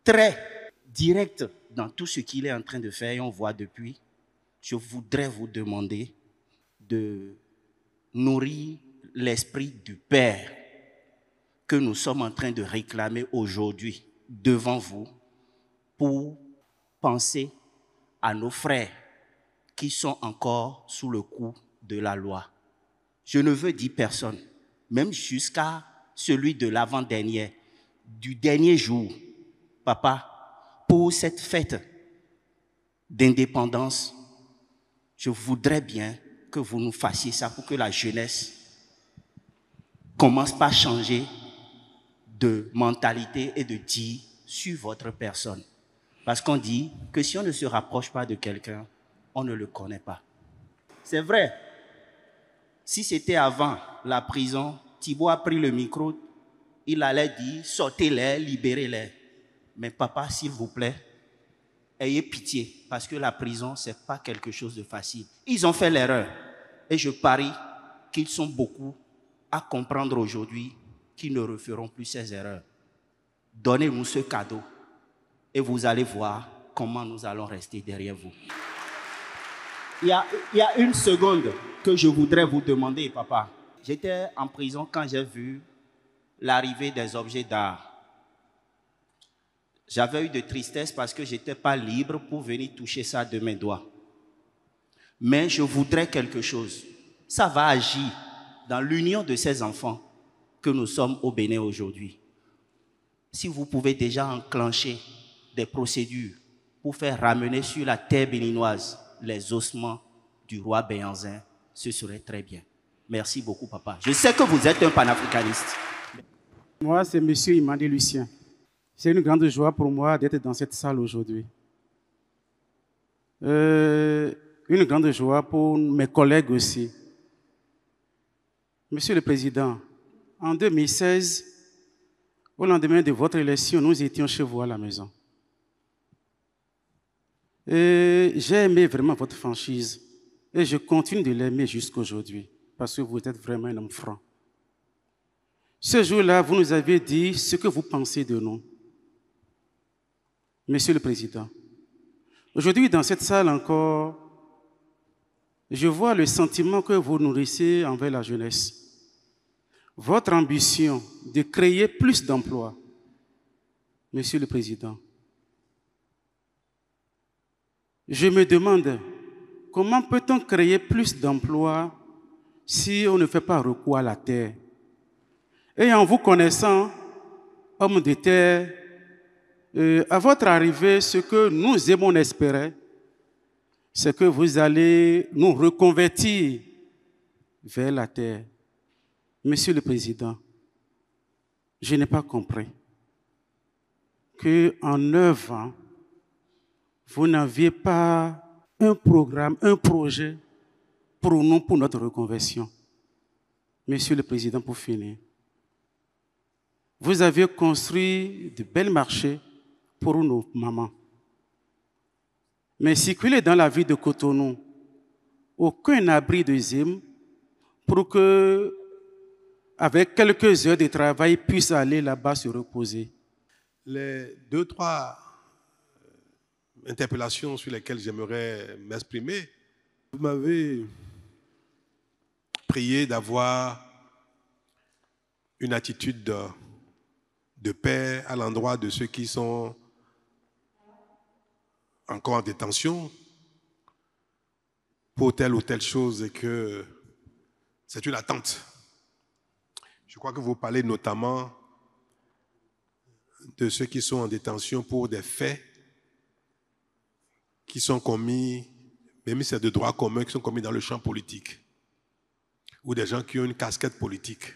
très direct dans tout ce qu'il est en train de faire, et on voit depuis, je voudrais vous demander de nourrir l'esprit du Père que nous sommes en train de réclamer aujourd'hui devant vous pour penser à nos frères qui sont encore sous le coup de la loi. Je ne veux dire personne, même jusqu'à celui de l'avant-dernier, du dernier jour. Papa, pour cette fête d'indépendance, je voudrais bien que vous nous fassiez ça pour que la jeunesse commence par changer de mentalité et de dire sur votre personne. Parce qu'on dit que si on ne se rapproche pas de quelqu'un, on ne le connaît pas. C'est vrai. Si c'était avant la prison, Thibaut a pris le micro, il allait dire sortez-les, libérez-les. Mais papa, s'il vous plaît, ayez pitié, parce que la prison, ce n'est pas quelque chose de facile. Ils ont fait l'erreur. Et je parie qu'ils sont beaucoup à comprendre aujourd'hui qu'ils ne referont plus ces erreurs. Donnez-nous ce cadeau et vous allez voir comment nous allons rester derrière vous. Il y a une seconde que je voudrais vous demander, papa. J'étais en prison quand j'ai vu l'arrivée des objets d'art. J'avais eu de tristesse parce que je n'étais pas libre pour venir toucher ça de mes doigts. Mais je voudrais quelque chose. Ça va agir dans l'union de ces enfants que nous sommes au Bénin aujourd'hui. Si vous pouvez déjà enclencher des procédures pour faire ramener sur la terre béninoise les ossements du roi Béhanzin, ce serait très bien. Merci beaucoup, papa. Je sais que vous êtes un panafricaniste. Moi, c'est M. Imani Lucien. C'est une grande joie pour moi d'être dans cette salle aujourd'hui. Une grande joie pour mes collègues aussi. Monsieur le Président, en 2016, au lendemain de votre élection, nous étions chez vous à la maison. Et j'ai aimé vraiment votre franchise. Et je continue de l'aimer jusqu'à aujourd'hui, parce que vous êtes vraiment un homme franc. Ce jour-là, vous nous avez dit ce que vous pensez de nous. Monsieur le Président, aujourd'hui, dans cette salle encore, je vois le sentiment que vous nourrissez envers la jeunesse. Votre ambition de créer plus d'emplois, Monsieur le Président. Je me demande, comment peut-on créer plus d'emplois si on ne fait pas recours à la terre? Et en vous connaissant, homme de terre, à votre arrivée, ce que nous aimons espérer, c'est que vous allez nous reconvertir vers la terre. Monsieur le Président, je n'ai pas compris qu'en 9 ans, vous n'aviez pas un programme, un projet pour nous, pour notre reconversion. Monsieur le Président, pour finir, vous avez construit de belles marchés pour nos mamans. Mais circuler dans la ville de Cotonou, aucun abri de Zim pour que, avec quelques heures de travail, puisse aller là-bas se reposer. Les 2-3 interpellations sur lesquelles j'aimerais m'exprimer, vous m'avez prié d'avoir une attitude de paix à l'endroit de ceux qui sont encore en détention pour telle ou telle chose et que c'est une attente. Je crois que vous parlez notamment de ceux qui sont en détention pour des faits qui sont commis, même si c'est de droit commun, qui sont commis dans le champ politique, ou des gens qui ont une casquette politique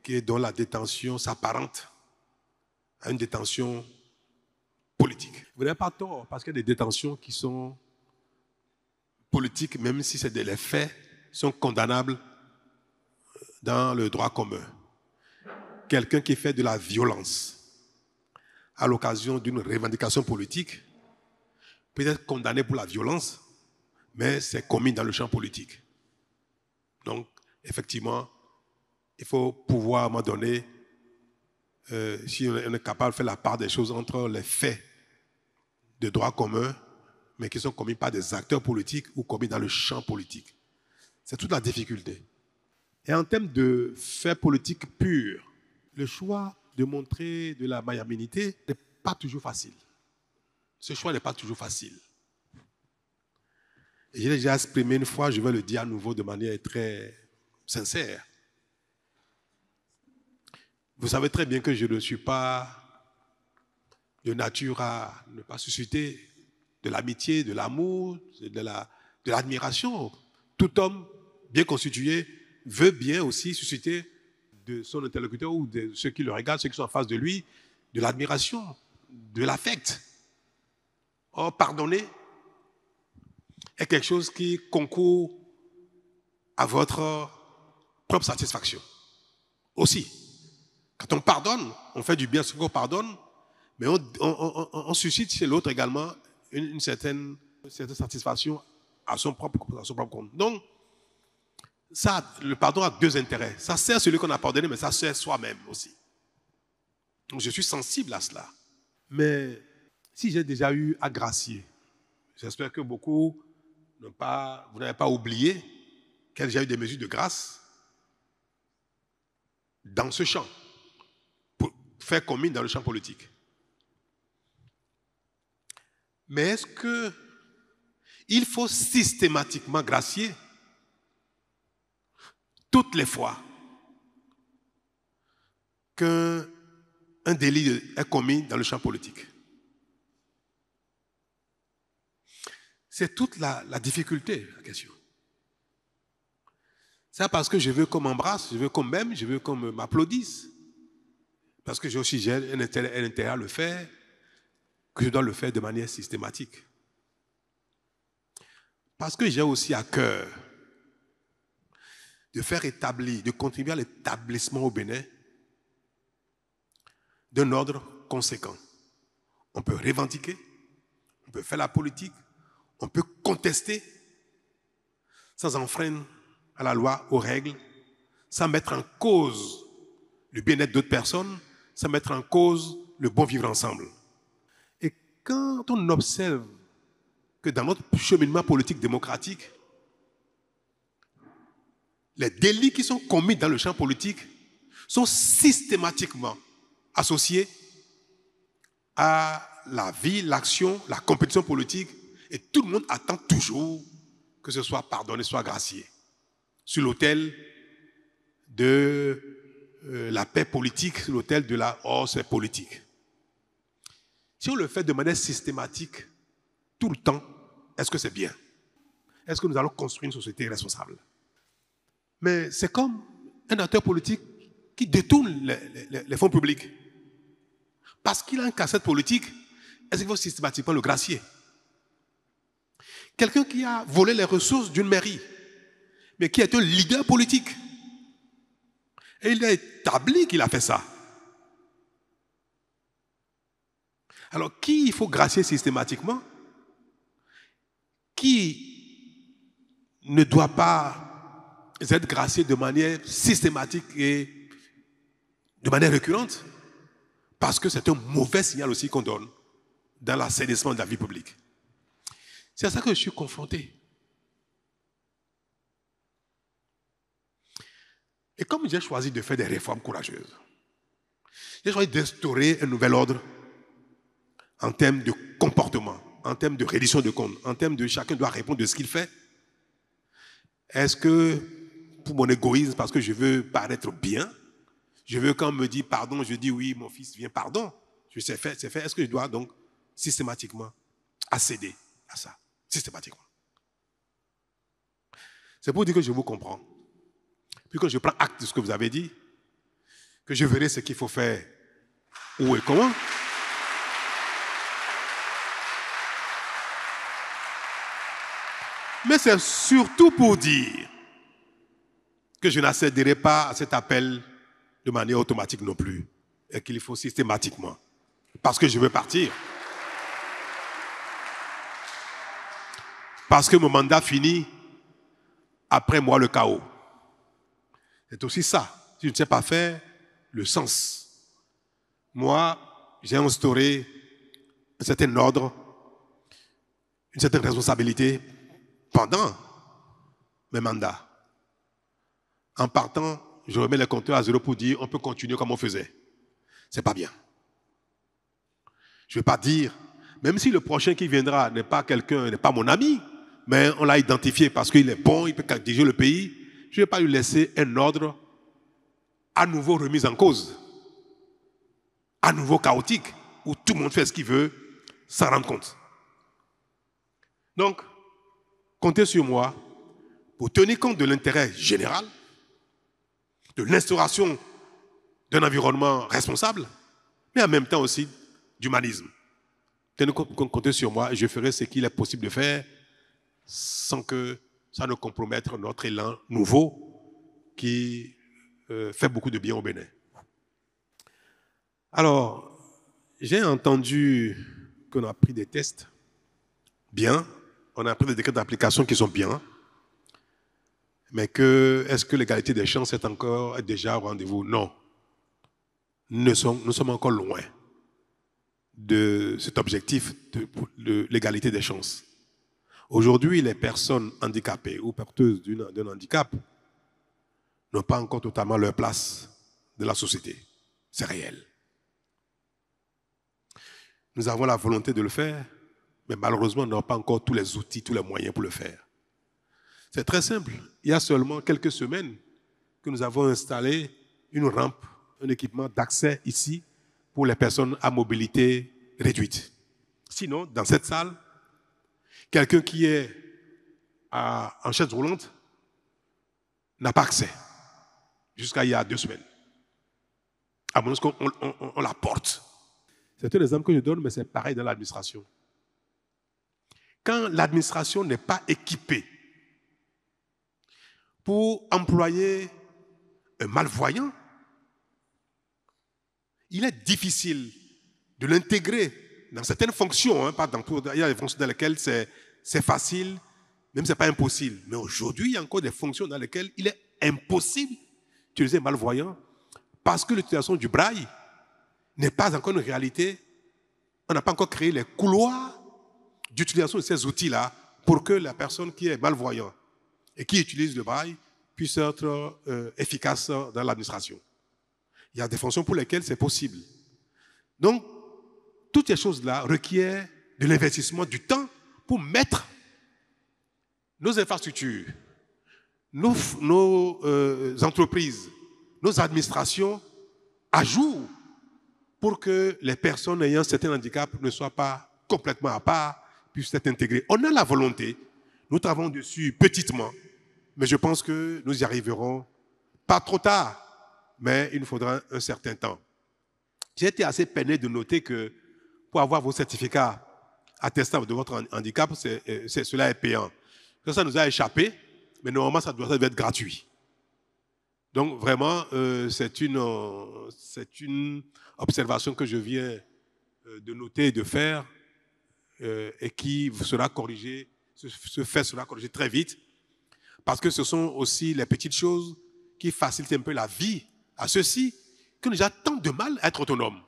et dont la détention s'apparente à une détention politique. Vous n'avez pas tort, parce qu'il y a des détentions qui sont politiques, même si c'est les faits sont condamnables dans le droit commun. Quelqu'un qui fait de la violence à l'occasion d'une revendication politique peut être condamné pour la violence, mais c'est commis dans le champ politique. Donc, effectivement, il faut pouvoir, à un moment donné, si on est capable de faire la part des choses entre les faits de droit commun, mais qui sont commis par des acteurs politiques ou commis dans le champ politique. C'est toute la difficulté. Et en termes de faits politiques purs, le choix de montrer de la magnanimité n'est pas toujours facile. Ce choix n'est pas toujours facile. Et je l'ai déjà exprimé une fois, je vais le dire à nouveau de manière très sincère. Vous savez très bien que je ne suis pas de nature à ne pas susciter de l'amitié, de l'amour, de l'admiration. Tout homme bien constitué veut bien aussi susciter de son interlocuteur ou de ceux qui le regardent, ceux qui sont en face de lui, de l'admiration, de l'affect. Or, pardonner est quelque chose qui concourt à votre propre satisfaction. Aussi, quand on pardonne, on fait du bien à ce qu'on pardonne, mais on suscite chez l'autre également une certaine satisfaction à son propre compte. Donc, ça, le pardon a 2 intérêts. Ça sert celui qu'on a pardonné, mais ça sert soi-même aussi. Donc, je suis sensible à cela. Mais si j'ai déjà eu à gracier, j'espère que beaucoup vous n'avez pas oublié qu'il y a déjà eu des mesures de grâce dans ce champ, pour faire commune dans le champ politique. Mais est-ce qu'il faut systématiquement gracier toutes les fois qu'un délit est commis dans le champ politique? C'est toute la difficulté, la question. C'est parce que je veux qu'on m'embrasse, je veux qu'on m'aime, je veux qu'on m'applaudisse. Parce que j'ai aussi un intérêt à le faire, que je dois le faire de manière systématique. Parce que j'ai aussi à cœur de faire établir, de contribuer à l'établissement au Bénin d'un ordre conséquent. On peut revendiquer, on peut faire la politique, on peut contester sans enfreindre à la loi, aux règles, sans mettre en cause le bien-être d'autres personnes, sans mettre en cause le bon vivre ensemble. Et quand on observe que dans notre cheminement politique démocratique, les délits qui sont commis dans le champ politique sont systématiquement associés à la vie, l'action, la compétition politique, et tout le monde attend toujours que ce soit pardonné, soit gracié, sur l'autel de la paix politique, sur l'autel de la hausse politique. Si on le fait de manière systématique, tout le temps, est-ce que c'est bien? Est-ce que nous allons construire une société responsable? Mais c'est comme un acteur politique qui détourne les fonds publics. Parce qu'il a un cassette politique, est-ce qu'il faut systématiquement le gracier? Quelqu'un qui a volé les ressources d'une mairie, mais qui est un leader politique. Et il a établi qu'il a fait ça. Alors, qui il faut gracier systématiquement? Qui ne doit pas être gracié de manière systématique et de manière récurrente? Parce que c'est un mauvais signal aussi qu'on donne dans l'assainissement de la vie publique. C'est à ça que je suis confronté. Et comme j'ai choisi de faire des réformes courageuses, j'ai choisi d'instaurer un nouvel ordre en termes de comportement, en termes de reddition de comptes, en termes de chacun doit répondre de ce qu'il fait. Est-ce que, pour mon égoïsme, parce que je veux paraître bien, je veux quand on me dit pardon, je dis oui, mon fils vient, pardon, je sais faire, c'est fait. Est-ce que je dois donc systématiquement accéder à ça? Systématiquement. C'est pour dire que je vous comprends. Puis quand je prends acte de ce que vous avez dit, que je verrai ce qu'il faut faire, où et comment. Mais c'est surtout pour dire que je n'accéderai pas à cet appel de manière automatique non plus, et qu'il faut systématiquement, parce que je veux partir. Parce que mon mandat finit, après moi le chaos. C'est aussi ça. Si je ne sais pas faire, le sens. Moi, j'ai instauré un certain ordre, une certaine responsabilité pendant mes mandats. En partant, je remets les compteurs à zéro pour dire on peut continuer comme on faisait. C'est pas bien. Je ne vais pas dire, même si le prochain qui viendra n'est pas quelqu'un, n'est pas mon ami, mais on l'a identifié parce qu'il est bon, il peut diriger le pays, je ne vais pas lui laisser un ordre à nouveau remis en cause, à nouveau chaotique, où tout le monde fait ce qu'il veut sans rendre compte. Donc, comptez sur moi pour tenir compte de l'intérêt général, de l'instauration d'un environnement responsable, mais en même temps aussi d'humanisme. Comptez sur moi et je ferai ce qu'il est possible de faire sans que ça ne compromette notre élan nouveau qui fait beaucoup de bien au Bénin. Alors, j'ai entendu qu'on a pris des tests bien, on a pris des décrets d'application qui sont bien, mais est-ce que l'égalité des chances est déjà au rendez-vous? Non. Nous sommes encore loin de cet objectif de l'égalité des chances. Aujourd'hui, les personnes handicapées ou porteuses d'un handicap n'ont pas encore totalement leur place dans la société. C'est réel. Nous avons la volonté de le faire, mais malheureusement, nous n'avons pas encore tous les outils, tous les moyens pour le faire. C'est très simple. Il y a seulement quelques semaines que nous avons installé une rampe, un équipement d'accès ici pour les personnes à mobilité réduite. Sinon, dans cette salle, quelqu'un qui est en chaise roulante n'a pas accès jusqu'à il y a 2 semaines. À moins qu'on la porte. C'est un exemple que je donne, mais c'est pareil dans l'administration. Quand l'administration n'est pas équipée pour employer un malvoyant, il est difficile de l'intégrer dans certaines fonctions, pas dans tout. Il y a des fonctions dans lesquelles c'est facile, même si ce n'est pas impossible. Mais aujourd'hui, il y a encore des fonctions dans lesquelles il est impossible d'utiliser un malvoyant parce que l'utilisation du braille n'est pas encore une réalité. On n'a pas encore créé les couloirs d'utilisation de ces outils-là pour que la personne qui est malvoyante et qui utilise le braille puisse être efficace dans l'administration. Il y a des fonctions pour lesquelles c'est possible. Donc, toutes ces choses-là requièrent de l'investissement, du temps pour mettre nos infrastructures, nos entreprises, nos administrations à jour pour que les personnes ayant certains handicaps ne soient pas complètement à part, puissent être intégrées. On a la volonté, nous travaillons dessus petitement, mais je pense que nous y arriverons pas trop tard, mais il nous faudra un certain temps. J'ai été assez peiné de noter que pour avoir vos certificats attestant de votre handicap, cela est payant. Ça nous a échappé, mais normalement, ça doit être gratuit. Donc, vraiment, c'est une observation que je viens de noter et de faire et qui sera corrigée, ce fait sera corrigé très vite, parce que ce sont aussi les petites choses qui facilitent un peu la vie à ceux-ci qui ont déjà tant de mal à être autonomes.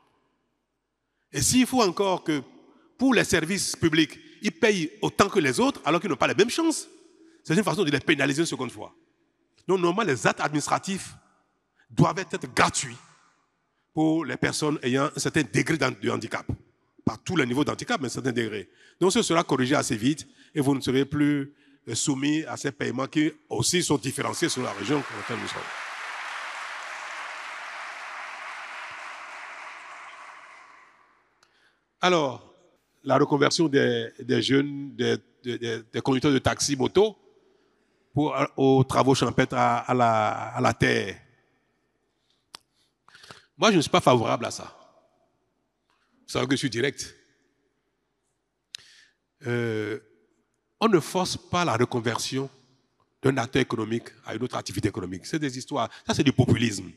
Et s'il faut encore que pour les services publics, ils payent autant que les autres alors qu'ils n'ont pas les mêmes chances, c'est une façon de les pénaliser une seconde fois. Donc, normalement, les actes administratifs doivent être gratuits pour les personnes ayant un certain degré de handicap. Pas tous les niveaux d'handicap, mais un certain degré. Donc, ce sera corrigé assez vite et vous ne serez plus soumis à ces paiements qui aussi sont différenciés selon la région dans laquelle nous sommes. Alors, la reconversion des jeunes, des conducteurs de taxi moto aux travaux champêtres à la terre. Moi, je ne suis pas favorable à ça. Vous savez que je suis direct. On ne force pas la reconversion d'un acteur économique à une autre activité économique. C'est des histoires. Ça, c'est du populisme.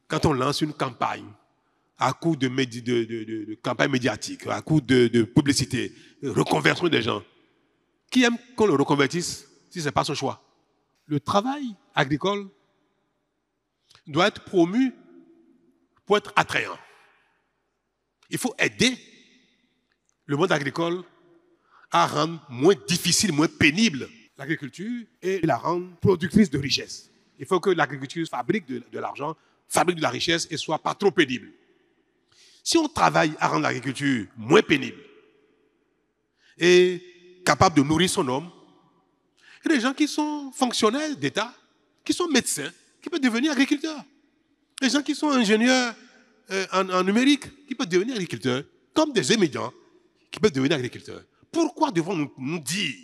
Quand on lance une campagne à coup de campagne médiatique, à coup de publicité, reconversion des gens, qui aime qu'on le reconvertisse si ce n'est pas son choix? Le travail agricole doit être promu pour être attrayant. Il faut aider le monde agricole à rendre moins difficile, moins pénible l'agriculture et la rendre productrice de richesse. Il faut que l'agriculture fabrique de l'argent, fabrique de la richesse et soit pas trop pénible. Si on travaille à rendre l'agriculture moins pénible et capable de nourrir son homme, il y a des gens qui sont fonctionnaires d'État, qui sont médecins, qui peuvent devenir agriculteurs. Des gens qui sont ingénieurs en numérique, qui peuvent devenir agriculteurs, comme des émédiants qui peuvent devenir agriculteurs. Pourquoi devons-nous nous dire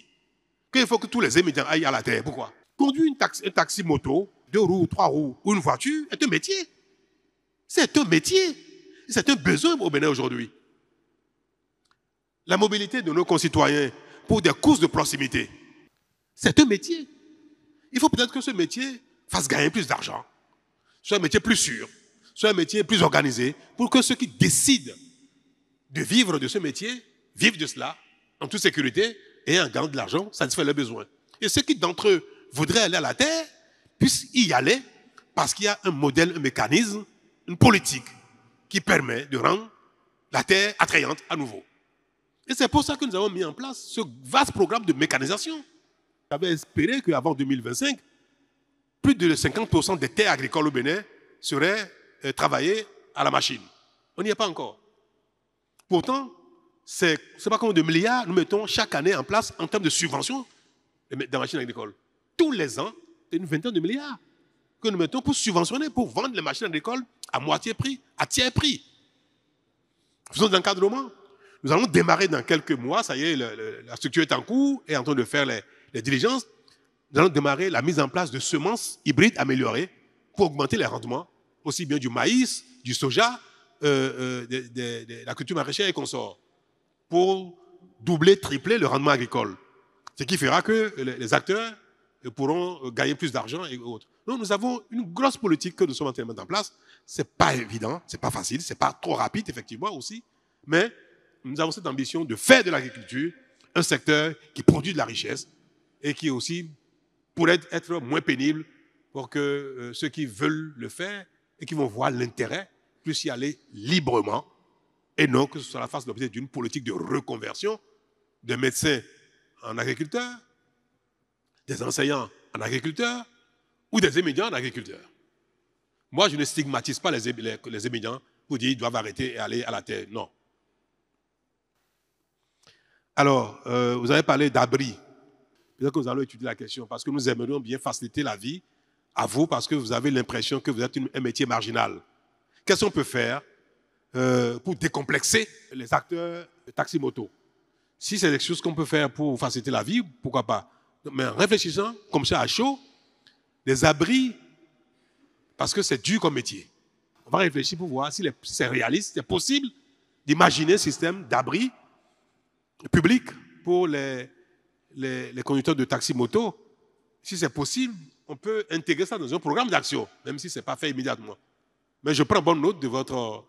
qu'il faut que tous les émédiants aillent à la terre? Pourquoi? Conduire un taxi moto, 2 roues, 3 roues ou une voiture est un métier. C'est un métier. C'est un besoin au Bénin aujourd'hui. La mobilité de nos concitoyens pour des courses de proximité, c'est un métier. Il faut peut-être que ce métier fasse gagner plus d'argent, soit un métier plus sûr, soit un métier plus organisé, pour que ceux qui décident de vivre de ce métier vivent de cela en toute sécurité et en gagnant de l'argent, satisfait leurs besoins. Et ceux qui d'entre eux voudraient aller à la terre puissent y aller parce qu'il y a un modèle, un mécanisme, une politique qui permet de rendre la terre attrayante à nouveau. Et c'est pour ça que nous avons mis en place ce vaste programme de mécanisation. J'avais espéré qu'avant 2025, plus de 50% des terres agricoles au Bénin seraient travaillées à la machine. On n'y est pas encore. Pourtant, c'est pas combien de milliards nous mettons chaque année en place en termes de subventions des machines agricoles. Tous les ans, c'est une vingtaine de milliards que nous mettons pour subventionner, pour vendre les machines agricoles à moitié prix, à tiers prix. Faisons de l'encadrement. Nous allons démarrer dans quelques mois, ça y est, la structure est en cours et en train de faire les diligences. Nous allons démarrer la mise en place de semences hybrides améliorées pour augmenter les rendements, aussi bien du maïs, du soja, de la culture maraîchère et consorts, pour doubler, tripler le rendement agricole. Ce qui fera que les acteurs pourront gagner plus d'argent et autres. Donc nous avons une grosse politique que nous sommes en train de mettre en place. C'est pas évident, c'est pas facile, c'est pas trop rapide effectivement aussi, mais nous avons cette ambition de faire de l'agriculture un secteur qui produit de la richesse et qui aussi pourrait être moins pénible pour que ceux qui veulent le faire et qui vont voir l'intérêt puissent y aller librement et non que ce soit la face l'objet d'une politique de reconversion des médecins en agriculteur, des enseignants en agriculteur ou des étudiants en agriculteur. Moi, je ne stigmatise pas les étudiants pour dire qu'ils doivent arrêter et aller à la terre. Non. Alors, vous avez parlé d'abri. Peut-être que nous allons étudier la question parce que nous aimerions bien faciliter la vie à vous parce que vous avez l'impression que vous êtes un métier marginal. Qu'est-ce qu'on peut faire pour décomplexer les acteurs de taxi-moto? Si c'est des choses qu'on peut faire pour faciliter la vie, pourquoi pas? Mais en réfléchissant, comme ça à chaud, les abris, parce que c'est dur comme métier. On va réfléchir pour voir si c'est réaliste, si c'est possible d'imaginer un système d'abri public pour les conducteurs de taxi-moto. Si c'est possible, on peut intégrer ça dans un programme d'action, même si ce n'est pas fait immédiatement. Mais je prends bonne note de votre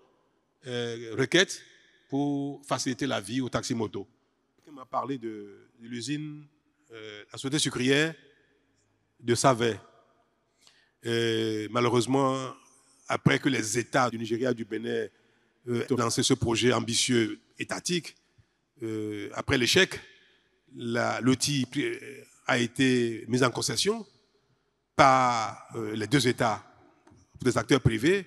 requête pour faciliter la vie aux taxi-moto. On m'a parlé de l'usine, la société sucrière de Savais. Malheureusement, après que les États du Nigeria et du Bénin ont lancé ce projet ambitieux étatique, après l'échec, l'outil a été mis en concession par les deux États, des acteurs privés,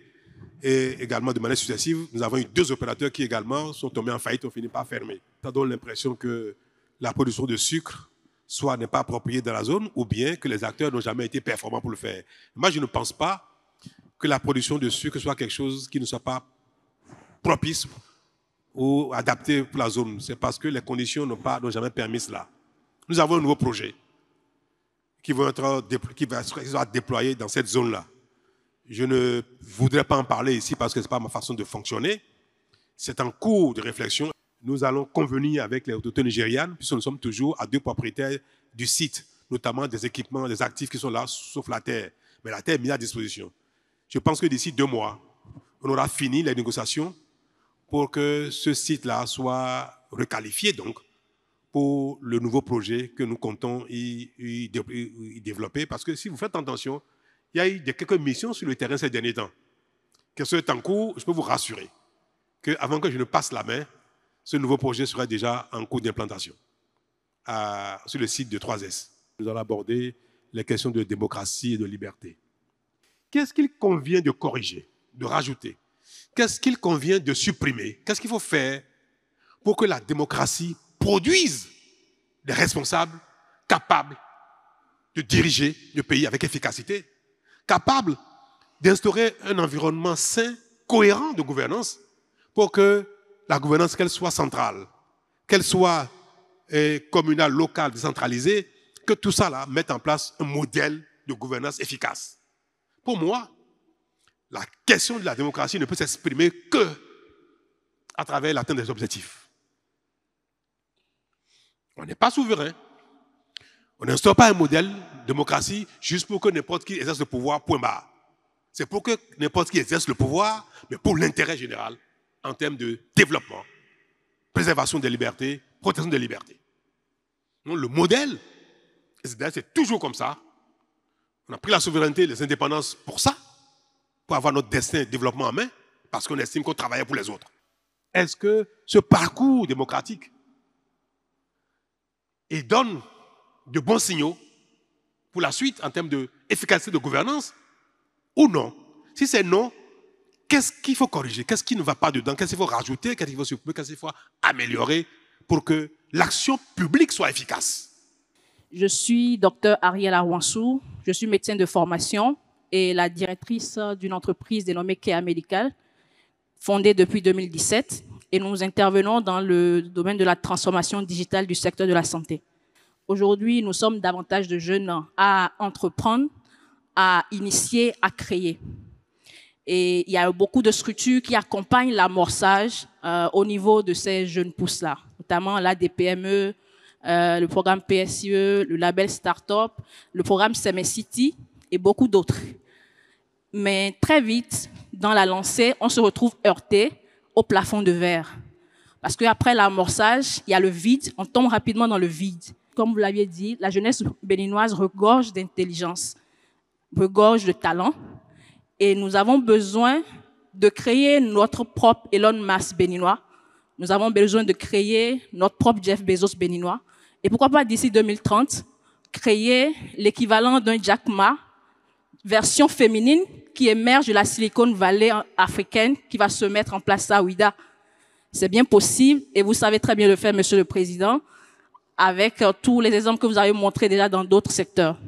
et également de manière successive, nous avons eu 2 opérateurs qui également sont tombés en faillite, ont fini par fermer. Ça donne l'impression que la production de sucre soit n'est pas appropriée dans la zone, ou bien que les acteurs n'ont jamais été performants pour le faire. Moi, je ne pense pas que la production de sucre soit quelque chose qui ne soit pas propice ou adapté pour la zone. C'est parce que les conditions n'ont jamais permis cela. Nous avons un nouveau projet qui va être déployé dans cette zone-là. Je ne voudrais pas en parler ici parce que ce n'est pas ma façon de fonctionner. C'est en cours de réflexion. Nous allons convenir avec les autorités nigérianes, puisque nous sommes toujours à 2 propriétaires du site, notamment des équipements, des actifs qui sont là, sauf la terre. Mais la terre est mise à disposition. Je pense que d'ici 2 mois, on aura fini les négociations pour que ce site-là soit requalifié donc pour le nouveau projet que nous comptons y développer. Parce que si vous faites attention, il y a eu quelques missions sur le terrain ces derniers temps. Que ce est en cours, je peux vous rassurer qu'avant que je ne passe la main, ce nouveau projet sera déjà en cours d'implantation sur le site de 3S. Nous allons aborder les questions de démocratie et de liberté. Qu'est-ce qu'il convient de corriger, de rajouter? Qu'est-ce qu'il convient de supprimer? Qu'est-ce qu'il faut faire pour que la démocratie produise des responsables capables de diriger le pays avec efficacité, capables d'instaurer un environnement sain, cohérent de gouvernance, pour que la gouvernance, qu'elle soit centrale, qu'elle soit communale, locale, décentralisée, que tout ça là mette en place un modèle de gouvernance efficace. Pour moi, la question de la démocratie ne peut s'exprimer que à travers l'atteinte des objectifs. On n'est pas souverain. On n'instaure pas un modèle de démocratie juste pour que n'importe qui exerce le pouvoir, point barre. C'est pour que n'importe qui exerce le pouvoir, mais pour l'intérêt général, en termes de développement, préservation des libertés, protection des libertés. Donc, le modèle, c'est toujours comme ça. On a pris la souveraineté, les indépendances pour ça, pour avoir notre destin et développement en main, parce qu'on estime qu'on travaillait pour les autres. Est-ce que ce parcours démocratique donne de bons signaux pour la suite en termes d'efficacité de gouvernance ou non? Si c'est non, qu'est-ce qu'il faut corriger? Qu'est-ce qui ne va pas dedans? Qu'est-ce qu'il faut rajouter? Qu'est-ce qu'il faut supprimer? Qu'est-ce qu'il faut améliorer pour que l'action publique soit efficace? Je suis Dr Ariel Arwansou, je suis médecin de formation et la directrice d'une entreprise dénommée Kea Medical, fondée depuis 2017, et nous intervenons dans le domaine de la transformation digitale du secteur de la santé. Aujourd'hui, nous sommes davantage de jeunes à entreprendre, à initier, à créer. Et il y a beaucoup de structures qui accompagnent l'amorçage au niveau de ces jeunes pousses-là, notamment l'ADPME, le programme PSIE, le label Startup, le programme Semecity et beaucoup d'autres. Mais très vite, dans la lancée, on se retrouve heurté au plafond de verre. Parce qu'après l'amorçage, il y a le vide, on tombe rapidement dans le vide. Comme vous l'aviez dit, la jeunesse béninoise regorge d'intelligence, regorge de talent, et nous avons besoin de créer notre propre Elon Musk béninois Nous avons besoin de créer notre propre Jeff Bezos béninois. Et pourquoi pas d'ici 2030, créer l'équivalent d'un Jack Ma, version féminine, qui émerge de la Silicon Valley africaine, qui va se mettre en place à Ouida. C'est bien possible, et vous savez très bien le faire, Monsieur le Président, avec tous les exemples que vous avez montrés déjà dans d'autres secteurs.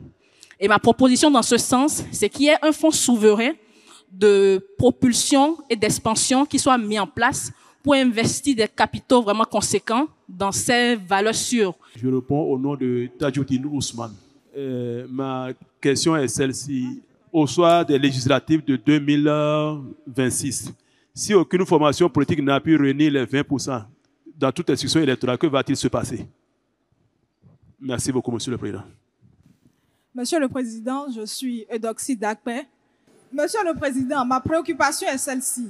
Et ma proposition dans ce sens, c'est qu'il y ait un fonds souverain de propulsion et d'expansion qui soit mis en place pour investir des capitaux vraiment conséquents dans ces valeurs sûres. Je réponds au nom de Tadjoudine Ousmane. Ma question est celle-ci. Au soir des législatives de 2026, si aucune formation politique n'a pu réunir les 20% dans toute institution électorale, que va-t-il se passer? Merci beaucoup, Monsieur le Président. Monsieur le Président, je suis Eudoxie Dakpe. Monsieur le Président, ma préoccupation est celle-ci.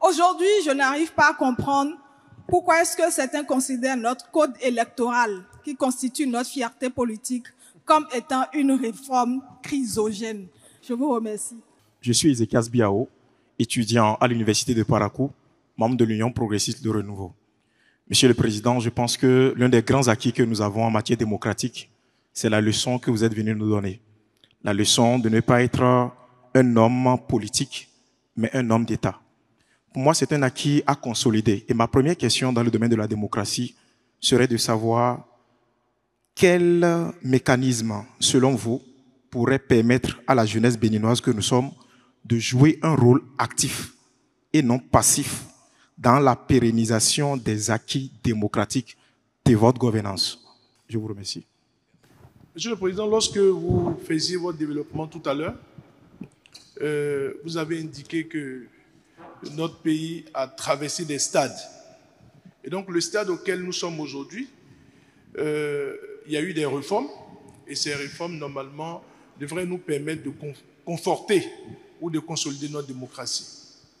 Aujourd'hui, je n'arrive pas à comprendre pourquoi est-ce que certains considèrent notre code électoral, qui constitue notre fierté politique, comme étant une réforme chrysogène. Je vous remercie. Je suis Ezekias Biao, étudiant à l'Université de Parakou, membre de l'Union progressiste de renouveau. Monsieur le Président, je pense que l'un des grands acquis que nous avons en matière démocratique, c'est la leçon que vous êtes venu nous donner. La leçon de ne pas être un homme politique, mais un homme d'État. Pour moi, c'est un acquis à consolider. Et ma première question dans le domaine de la démocratie serait de savoir quel mécanisme, selon vous, pourrait permettre à la jeunesse béninoise que nous sommes de jouer un rôle actif et non passif dans la pérennisation des acquis démocratiques de votre gouvernance. Je vous remercie. Monsieur le Président, lorsque vous faisiez votre développement tout à l'heure, vous avez indiqué que notre pays a traversé des stades. Et donc, le stade auquel nous sommes aujourd'hui, il y a eu des réformes, et ces réformes, normalement, devraient nous permettre de conforter ou de consolider notre démocratie.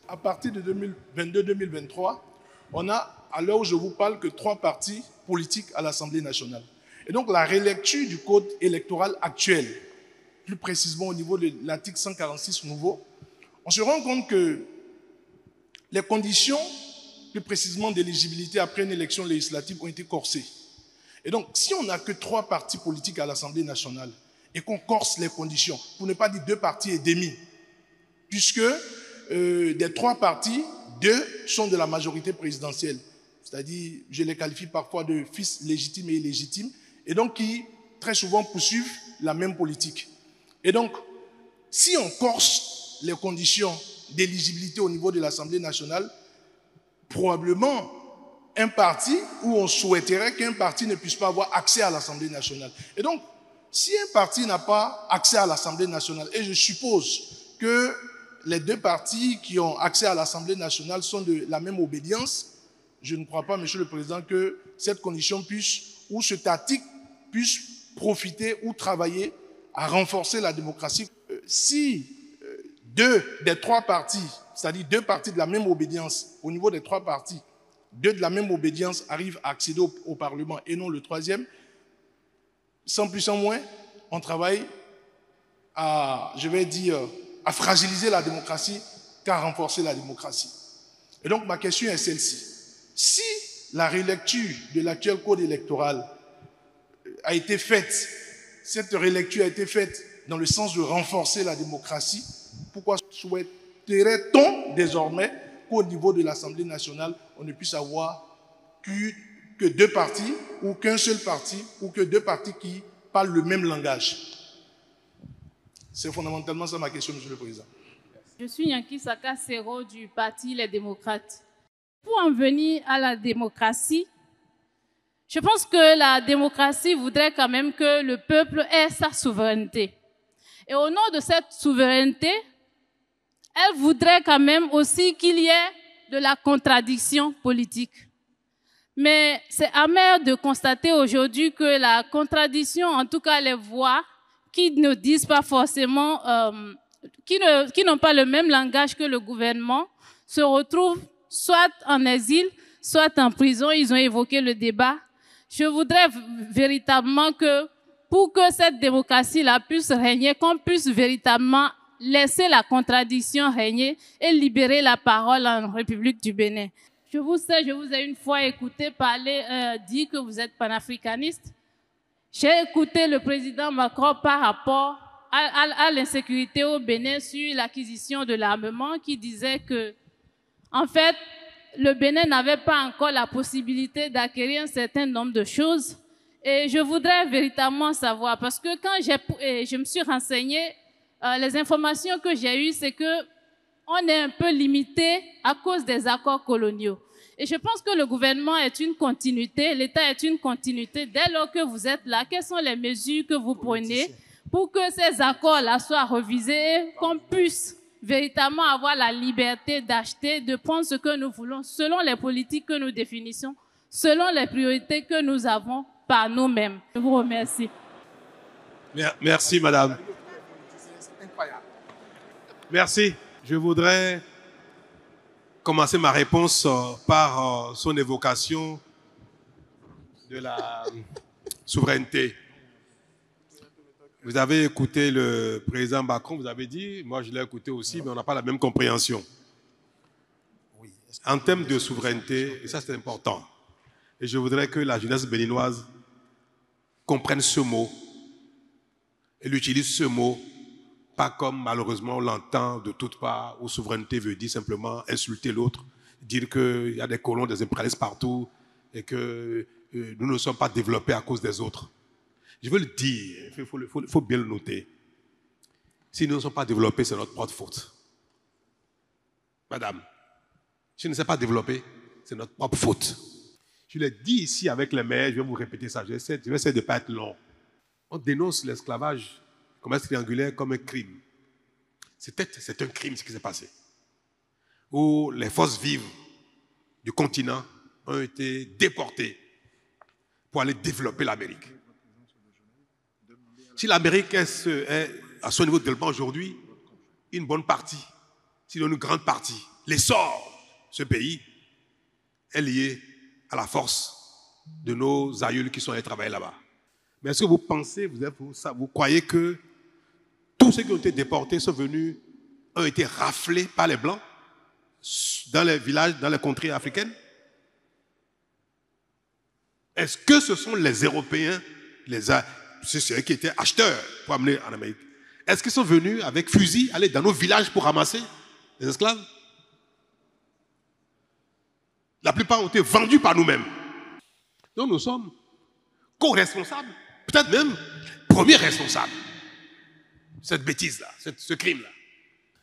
À partir de 2022-2023, on a, à l'heure où je vous parle, que 3 partis politiques à l'Assemblée nationale. Et donc, la relecture du code électoral actuel, plus précisément au niveau de l'article 146 nouveau, on se rend compte que les conditions, plus précisément d'éligibilité après une élection législative, ont été corsées. Et donc, si on n'a que 3 partis politiques à l'Assemblée nationale et qu'on corse les conditions, pour ne pas dire 2 partis et demi, puisque des 3 partis, 2 sont de la majorité présidentielle, c'est-à-dire, je les qualifie parfois de fils légitimes et illégitimes, et donc qui, très souvent, poursuivent la même politique. Et donc, si on corse les conditions d'éligibilité au niveau de l'Assemblée nationale, probablement un parti où on souhaiterait qu'un parti ne puisse pas avoir accès à l'Assemblée nationale. Et donc, si un parti n'a pas accès à l'Assemblée nationale, et je suppose que les 2 partis qui ont accès à l'Assemblée nationale sont de la même obédience, je ne crois pas, Monsieur le Président, que cette condition puisse, ou cet article puisse profiter ou travailler à renforcer la démocratie. Si 2 des 3 partis, c'est-à-dire 2 partis de la même obédience, au niveau des 3 partis, 2 de la même obédience arrivent à accéder au Parlement et non le 3e, sans plus sans moins, on travaille à, je vais dire, à fragiliser la démocratie qu'à renforcer la démocratie. Et donc ma question est celle-ci. Si la relecture de l'actuel code électoral a été faite, cette relecture a été faite dans le sens de renforcer la démocratie, pourquoi souhaiterait-on désormais qu'au niveau de l'Assemblée nationale, on ne puisse avoir que 2 partis ou qu'un seul parti ou que 2 partis qui parlent le même langage? C'est fondamentalement ça ma question, Monsieur le Président. Je suis Yanki Saka Sero du Parti Les Démocrates. Pour en venir à la démocratie, je pense que la démocratie voudrait quand même que le peuple ait sa souveraineté. Et au nom de cette souveraineté, elle voudrait quand même aussi qu'il y ait de la contradiction politique. Mais c'est amer de constater aujourd'hui que la contradiction, en tout cas les voix qui ne disent pas forcément, qui n'ont pas le même langage que le gouvernement, se retrouvent soit en exil, soit en prison. Ils ont évoqué le débat. Je voudrais véritablement que, pour que cette démocratie-là puisse régner, qu'on puisse véritablement laisser la contradiction régner et libérer la parole en République du Bénin. je vous ai une fois écouté parler, dire que vous êtes panafricaniste. J'ai écouté le président Macron par rapport à l'insécurité au Bénin sur l'acquisition de l'armement, qui disait que, en fait, le Bénin n'avait pas encore la possibilité d'acquérir un certain nombre de choses. Et je voudrais véritablement savoir, parce que quand je me suis renseignée, les informations que j'ai eues, c'est que on est un peu limité à cause des accords coloniaux. Et je pense que le gouvernement est une continuité, l'État est une continuité. Dès lors que vous êtes là, quelles sont les mesures que vous prenez pour que ces accords-là soient revisés et qu'on puisse véritablement avoir la liberté d'acheter, de prendre ce que nous voulons, selon les politiques que nous définissons, selon les priorités que nous avons par nous-mêmes. Je vous remercie. Merci, madame. Merci. Je voudrais commencer ma réponse par son évocation de la souveraineté. Vous avez écouté le président Macron, vous avez dit, moi je l'ai écouté aussi, mais on n'a pas la même compréhension. En termes de souveraineté, et ça c'est important, et je voudrais que la jeunesse béninoise comprenne ce mot, et utilise ce mot, pas comme malheureusement on l'entend de toutes parts, où souveraineté veut dire simplement insulter l'autre, dire qu'il y a des colons, des impérialistes partout, et que nous ne sommes pas développés à cause des autres. Je veux le dire, il faut bien le noter. Si nous ne sommes pas développés, c'est notre propre faute. Madame, si je ne sais pas développer, c'est notre propre faute. Je l'ai dit ici avec les maires, je vais vous répéter ça, je vais essayer de ne pas être long. On dénonce l'esclavage, le commerce triangulaire comme un crime. C'est un crime ce qui s'est passé. Où les forces vives du continent ont été déportées pour aller développer l'Amérique. Si l'Amérique est à son niveau de développement aujourd'hui, une bonne partie, sinon une grande partie, l'essor de ce pays est lié à la force de nos aïeuls qui sont allés travailler là-bas. Mais est-ce que vous pensez, vous croyez que tous ceux qui ont été déportés sont venus, ont été raflés par les Blancs dans les villages, dans les contrées africaines? Est-ce que ce sont les Européens, ceux qui étaient acheteurs pour amener en Amérique? Est-ce qu'ils sont venus avec fusil, aller dans nos villages pour ramasser les esclaves? La plupart ont été vendus par nous-mêmes. Donc nous sommes co-responsables, peut-être même premiers responsables de cette bêtise-là, ce crime-là.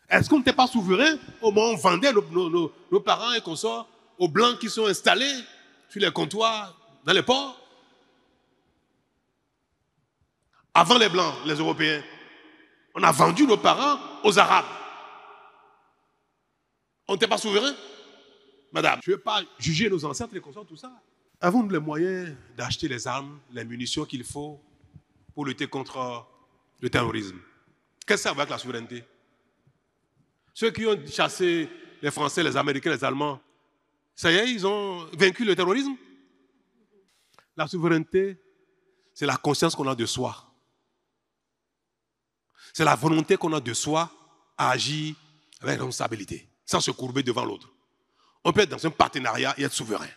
Est-ce qu'on n'était pas souverain au moment où on vendait nos parents et consorts aux Blancs qui sont installés sur les comptoirs, dans les ports? Avant les Blancs, les Européens, on a vendu nos parents aux Arabes. On n'était pas souverain? Madame, je ne veux pas juger nos ancêtres, les consorts, tout ça. Avons-nous les moyens d'acheter les armes, les munitions qu'il faut pour lutter contre le terrorisme? Qu'est-ce que ça va avec la souveraineté? Ceux qui ont chassé les Français, les Américains, les Allemands, ça y est, ils ont vaincu le terrorisme? La souveraineté, c'est la conscience qu'on a de soi. C'est la volonté qu'on a de soi à agir avec responsabilité, sans se courber devant l'autre. On peut être dans un partenariat et être souverain.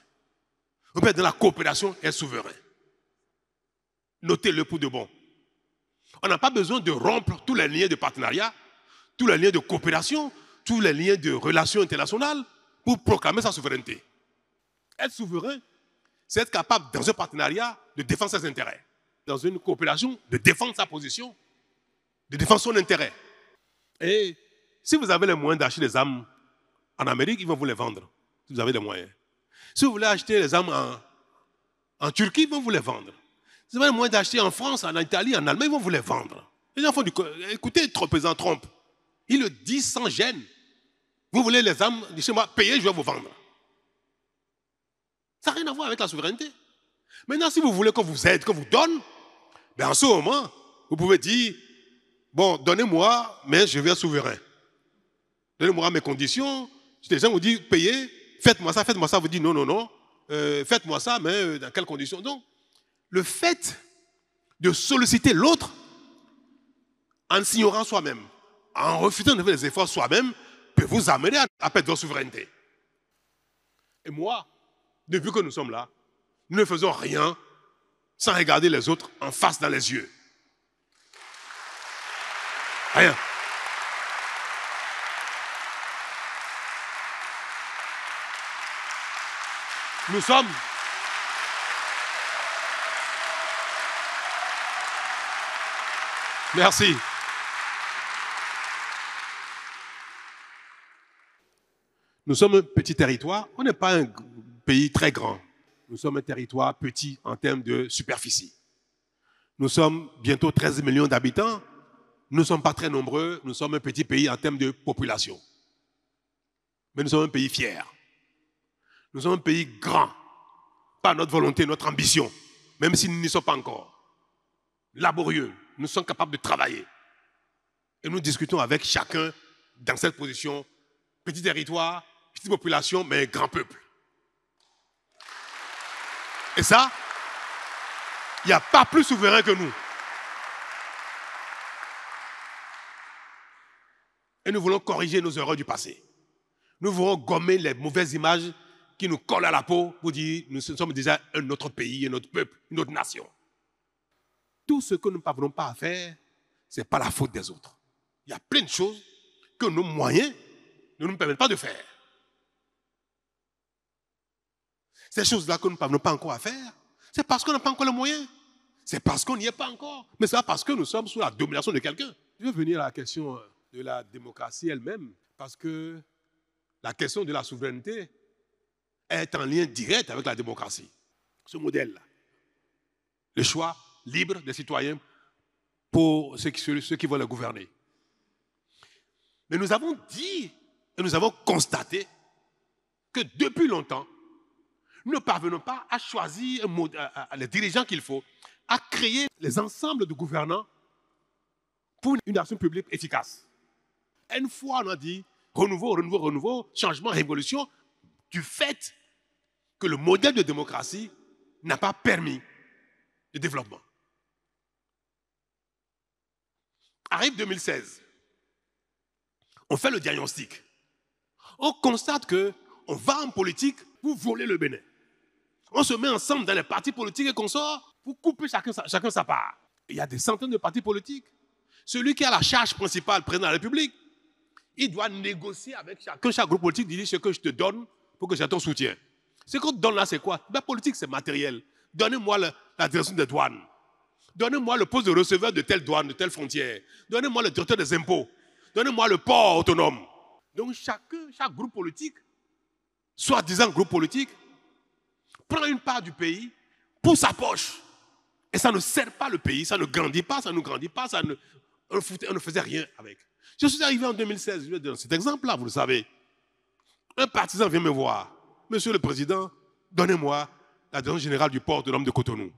On peut être dans la coopération et être souverain. Notez-le pour de bon. On n'a pas besoin de rompre tous les liens de partenariat, tous les liens de coopération, tous les liens de relations internationales pour proclamer sa souveraineté. Être souverain, c'est être capable, dans un partenariat, de défendre ses intérêts. Dans une coopération, de défendre sa position, de défendre son intérêt. Et si vous avez les moyens d'acheter des armes en Amérique, ils vont vous les vendre. Si vous avez les moyens. Si vous voulez acheter les armes en Turquie, ils vont vous les vendre. Si vous avez les moyens d'acheter en France, en Italie, en Allemagne, ils vont vous les vendre. Les gens font écoutez, le président Trump, il le dit sans gêne. Vous voulez les armes de chez moi, payez, je vais vous vendre. Ça n'a rien à voir avec la souveraineté. Maintenant, si vous voulez qu'on vous aide, qu'on vous donne, ben en ce moment, vous pouvez dire, bon, donnez-moi, mais je vais être souverain. Donnez-moi mes conditions. Les gens vous disent, payez, faites-moi ça, vous dites non, non, non, faites-moi ça, mais dans quelles conditions? Donc, le fait de solliciter l'autre en s'ignorant soi-même, en refusant de faire des efforts soi-même, peut vous amener à perdre votre souveraineté. et moi, depuis que nous sommes là, nous ne faisons rien sans regarder les autres en face dans les yeux. Rien. Nous sommes merci. Nous sommes un petit territoire, on n'est pas un pays très grand. Nous sommes un territoire petit en termes de superficie. Nous sommes bientôt 13 millions d'habitants. Nous ne sommes pas très nombreux, nous sommes un petit pays en termes de population. Mais nous sommes un pays fier. Nous sommes un pays grand, par notre volonté, notre ambition, même si nous n'y sommes pas encore. Laborieux, nous sommes capables de travailler. Et nous discutons avec chacun dans cette position, petit territoire, petite population, mais grand peuple. Et ça, il n'y a pas plus souverain que nous. Et nous voulons corriger nos erreurs du passé. Nous voulons gommer les mauvaises images qui nous collent à la peau pour dire nous sommes déjà un autre pays, un autre peuple, une autre nation. Tout ce que nous ne parvenons pas à faire, ce n'est pas la faute des autres. Il y a plein de choses que nos moyens ne nous permettent pas de faire. Ces choses-là que nous ne parvenons pas encore à faire, c'est parce qu'on n'a pas encore les moyens. C'est parce qu'on n'y est pas encore. Mais c'est pas parce que nous sommes sous la domination de quelqu'un. Je vais venir à la question de la démocratie elle-même, parce que la question de la souveraineté est en lien direct avec la démocratie. Ce modèle-là. Le choix libre des citoyens pour ceux qui vont les gouverner. Mais nous avons dit et nous avons constaté que depuis longtemps, nous ne parvenons pas à choisir les dirigeants qu'il faut, à créer les ensembles de gouvernants pour une action publique efficace. Une fois, on a dit renouveau, renouveau, renouveau, changement, révolution, du fait que le modèle de démocratie n'a pas permis le développement. Arrive 2016. On fait le diagnostic. On constate qu'on va en politique pour voler le Bénin. On se met ensemble dans les partis politiques et consorts pour couper chacun sa part. Il y a des centaines de partis politiques. Celui qui a la charge principale, président de la République, il doit négocier avec chacun. Chaque groupe politique dit ce que je te donne pour que j'ai ton soutien. Ce qu'on te donne là, c'est quoi? La politique, c'est matériel. Donnez-moi la direction des douanes. Donnez-moi le poste de receveur de telle douane, de telle frontière. Donnez-moi le directeur des impôts. Donnez-moi le port autonome. Donc chaque groupe politique, soi-disant groupe politique, prend une part du pays pour sa poche. Et ça ne sert pas le pays, ça ne grandit pas, ça ne grandit pas, on ne faisait rien avec. Je suis arrivé en 2016, je vais donner cet exemple-là, vous le savez. Un partisan vient me voir. Monsieur le Président, donnez-moi la direction générale du port autonome de Cotonou.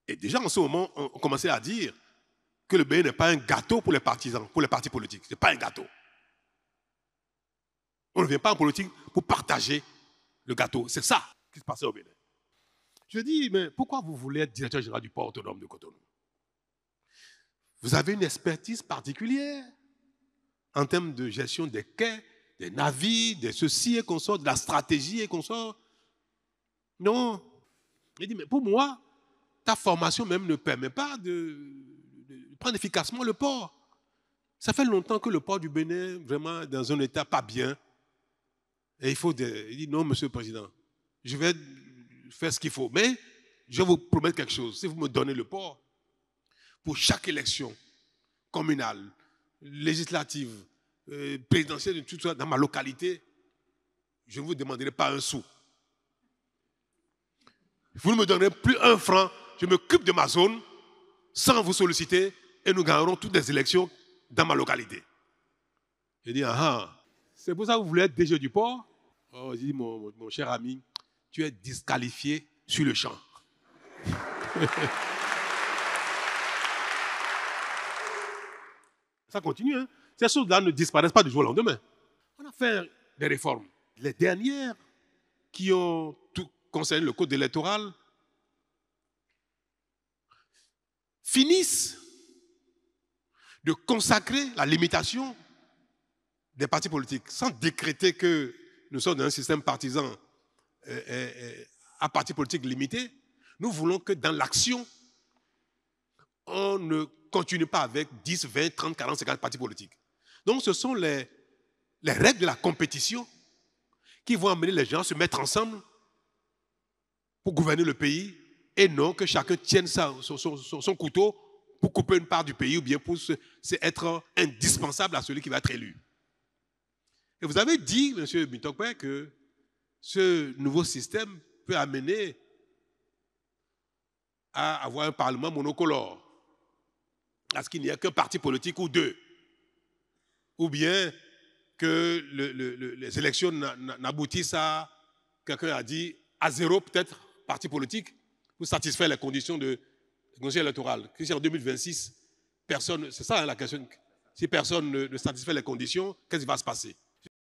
Et déjà en ce moment, on commençait à dire que le Bénin n'est pas un gâteau pour les partisans, pour les partis politiques. Ce n'est pas un gâteau. On ne vient pas en politique pour partager le gâteau. C'est ça qui se passait au Bénin. Je dis, mais pourquoi vous voulez être directeur général du port autonome de Cotonou? Vous avez une expertise particulière en termes de gestion des quais, des navires, de ceci et consorts, de la stratégie et consorts. Non. Il dit, mais pour moi, ta formation même ne permet pas de prendre efficacement le port. Ça fait longtemps que le port du Bénin est vraiment dans un état pas bien. Et il dit, non, monsieur le Président, je vais faire ce qu'il faut. Mais je vais vous promettre quelque chose. Si vous me donnez le port, pour chaque élection communale, législative, présidentielle, tout ça, dans ma localité, je ne vous demanderai pas un sou. Vous ne me donnerez plus un franc, je m'occupe de ma zone sans vous solliciter et nous gagnerons toutes les élections dans ma localité. J'ai dit, c'est pour ça que vous voulez être DG du port? Oh, j'ai dit, mon cher ami, tu es disqualifié sur le champ. Ça continue, hein? Ces choses-là ne disparaissent pas du jour au lendemain. On a fait des réformes. Les dernières qui ont tout concerné le code électoral finissent de consacrer la limitation des partis politiques sans décréter que nous sommes dans un système partisan à parti politique limité, nous voulons que dans l'action, on ne continue pas avec 10, 20, 30, 40, 50 partis politiques. Donc ce sont les règles de la compétition qui vont amener les gens à se mettre ensemble pour gouverner le pays et non que chacun tienne son couteau pour couper une part du pays ou bien pour être indispensable à celui qui va être élu. Et vous avez dit, M. Mitokwe, que ce nouveau système peut amener à avoir un parlement monocolore, à ce qu'il n'y ait qu'un parti politique ou deux, ou bien que les élections n'aboutissent à, quelqu'un a dit, à 0 peut-être parti politique pour satisfaire les conditions électorales. Si en 2026, personne, c'est ça la question, si personne ne satisfait les conditions, qu'est-ce qui va se passer?